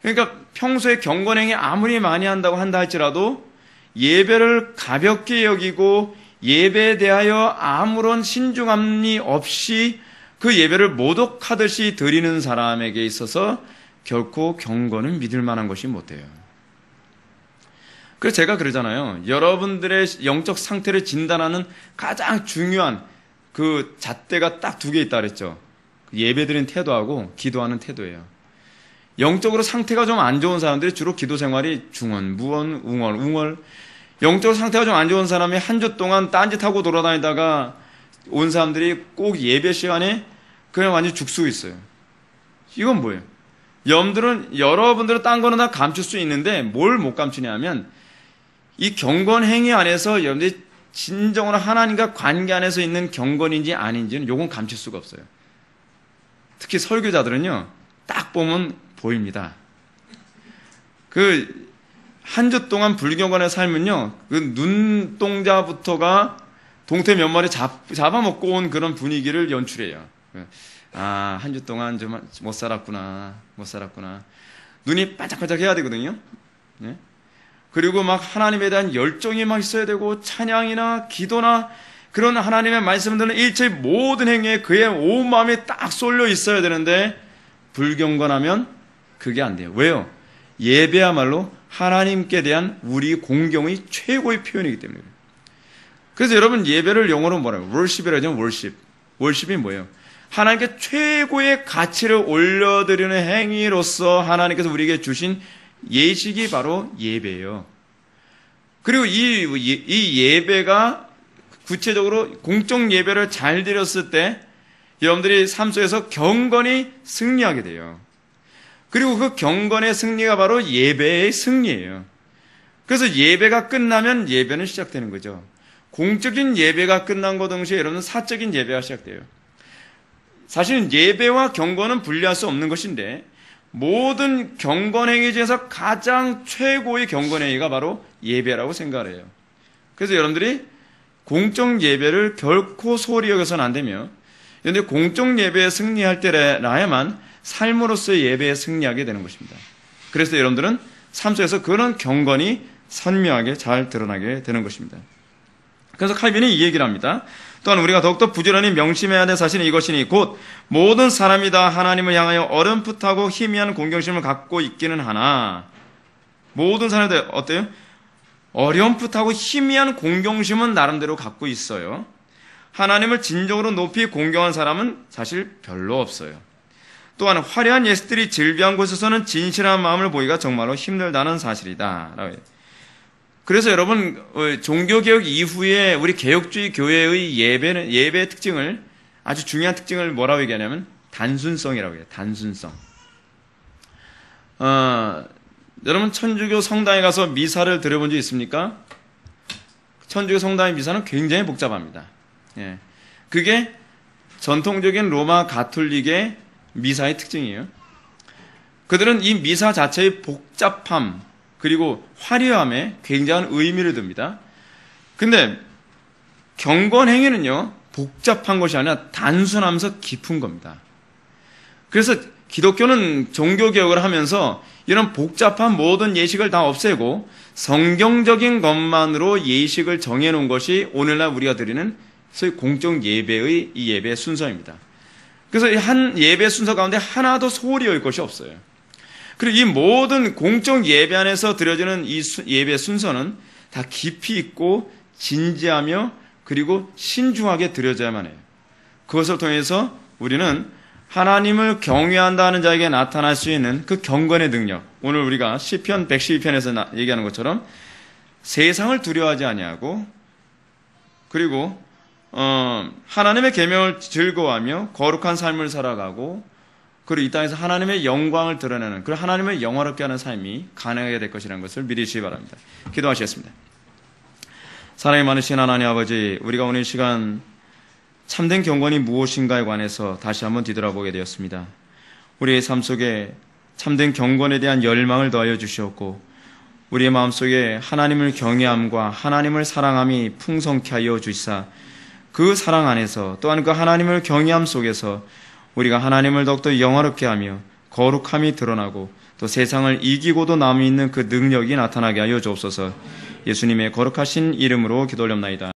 그러니까 평소에 경건행위 아무리 많이 한다 할지라도 예배를 가볍게 여기고 예배에 대하여 아무런 신중함이 없이 그 예배를 모독하듯이 드리는 사람에게 있어서 결코 경건은 믿을 만한 것이 못 돼요. 그래서 제가 그러잖아요. 여러분들의 영적 상태를 진단하는 가장 중요한 그 잣대가 딱 두 개 있다 그랬죠. 예배드리는 태도하고 기도하는 태도예요. 영적으로 상태가 좀 안 좋은 사람들이 주로 기도 생활이 중언, 무언, 웅얼. 영적으로 상태가 좀 안 좋은 사람이 한 주 동안 딴짓하고 돌아다니다가 온 사람들이 꼭 예배 시간에 그냥 완전히 죽쓰고 있어요. 이건 뭐예요? 여러분들은 딴 거는 다 감출 수 있는데 뭘 못 감추냐면 이 경건 행위 안에서 여러분들이 진정으로 하나님과 관계 안에서 있는 경건인지 아닌지는 요건 감출 수가 없어요. 특히 설교자들은요, 딱 보면 보입니다. 한 주 동안 불경건의 삶은요, 그 눈동자부터가 동태 몇 마리 잡아먹고 온 그런 분위기를 연출해요. 아, 한 주 동안 좀 못 살았구나. 눈이 반짝반짝 해야 되거든요. 네? 그리고 막 하나님에 대한 열정이 막 있어야 되고, 찬양이나 기도나 그런 하나님의 말씀을 듣는 일체의 모든 행위에 그의 온 마음이 딱 쏠려 있어야 되는데 불경건하면 그게 안 돼요. 왜요? 예배야말로 하나님께 대한 우리 공경의 최고의 표현이기 때문에. 그래서 여러분 예배를 영어로 뭐라고? worship이라고 하죠. worship. worship이 뭐예요? 하나님께 최고의 가치를 올려드리는 행위로서 하나님께서 우리에게 주신 예식이 바로 예배예요. 그리고 이 예배가 구체적으로 공적 예배를 잘 드렸을 때 여러분들이 삶 속에서 경건이 승리하게 돼요. 그리고 그 경건의 승리가 바로 예배의 승리예요. 그래서 예배가 끝나면 예배는 시작되는 거죠. 공적인 예배가 끝난 것 동시에 여러분 사적인 예배가 시작돼요. 사실은 예배와 경건은 분리할 수 없는 것인데 모든 경건행위 중에서 가장 최고의 경건행위가 바로 예배라고 생각을 해요. 그래서 여러분들이 공적 예배를 결코 소홀히 여겨서는 안 되며 그런데 공적 예배에 승리할 때라야만 삶으로서의 예배에 승리하게 되는 것입니다. 그래서 여러분들은 삶 속에서 그런 경건이 선명하게 잘 드러나게 되는 것입니다. 그래서 칼빈이 이 얘기를 합니다. 또한 우리가 더욱더 부지런히 명심해야 될 사실은 이것이니 곧 모든 사람이 다 하나님을 향하여 어렴풋하고 희미한 공경심을 갖고 있기는 하나 모든 사람들 어때요? 어렴풋하고 희미한 공경심은 나름대로 갖고 있어요. 하나님을 진정으로 높이 공경한 사람은 사실 별로 없어요. 또한 화려한 예식들이 즐비한 곳에서는 진실한 마음을 보이기가 정말로 힘들다는 사실이다. 그래서 여러분 종교개혁 이후에 우리 개혁주의 교회의 예배의 특징을 아주 중요한 특징을 뭐라고 얘기하냐면 단순성이라고 해요. 단순성. 여러분 천주교 성당에 가서 미사를 들어본 적 있습니까? 천주교 성당의 미사는 굉장히 복잡합니다. 예. 그게 전통적인 로마 가톨릭의 미사의 특징이에요. 그들은 이 미사 자체의 복잡함 그리고 화려함에 굉장한 의미를 둡니다. 근데 경건 행위는요 복잡한 것이 아니라 단순하면서 깊은 겁니다. 그래서 기독교는 종교개혁을 하면서 이런 복잡한 모든 예식을 다 없애고 성경적인 것만으로 예식을 정해놓은 것이 오늘날 우리가 드리는 소위 공적 예배의 이 예배 순서입니다. 그래서 이 한 예배 순서 가운데 하나도 소홀히 여길 것이 없어요. 그리고 이 모든 공적 예배 안에서 드려지는 이 예배 순서는 다 깊이 있고 진지하며 그리고 신중하게 드려져야만 해요. 그것을 통해서 우리는 하나님을 경외한다는 자에게 나타날 수 있는 그 경건의 능력, 오늘 우리가 시편 112편에서 얘기하는 것처럼 세상을 두려워하지 아니하고 그리고 하나님의 계명을 즐거워하며 거룩한 삶을 살아가고 그리고 이 땅에서 하나님의 영광을 드러내는 그리고 하나님을 영화롭게 하는 삶이 가능하게 될 것이라는 것을 믿으시기 바랍니다. 기도하시겠습니다. 사랑이 많으신 하나님 아버지, 우리가 오늘 이 시간 참된 경건이 무엇인가에 관해서 다시 한번 뒤돌아보게 되었습니다. 우리의 삶 속에 참된 경건에 대한 열망을 더하여 주시었고 우리의 마음속에 하나님을 경외함과 하나님을 사랑함이 풍성케 하여 주시사 그 사랑 안에서 또한 그 하나님을 경외함 속에서 우리가 하나님을 더욱더 영화롭게 하며 거룩함이 드러나고 또 세상을 이기고도 남이 있는 그 능력이 나타나게 하여 주옵소서. 예수님의 거룩하신 이름으로 기도 올렵나이다.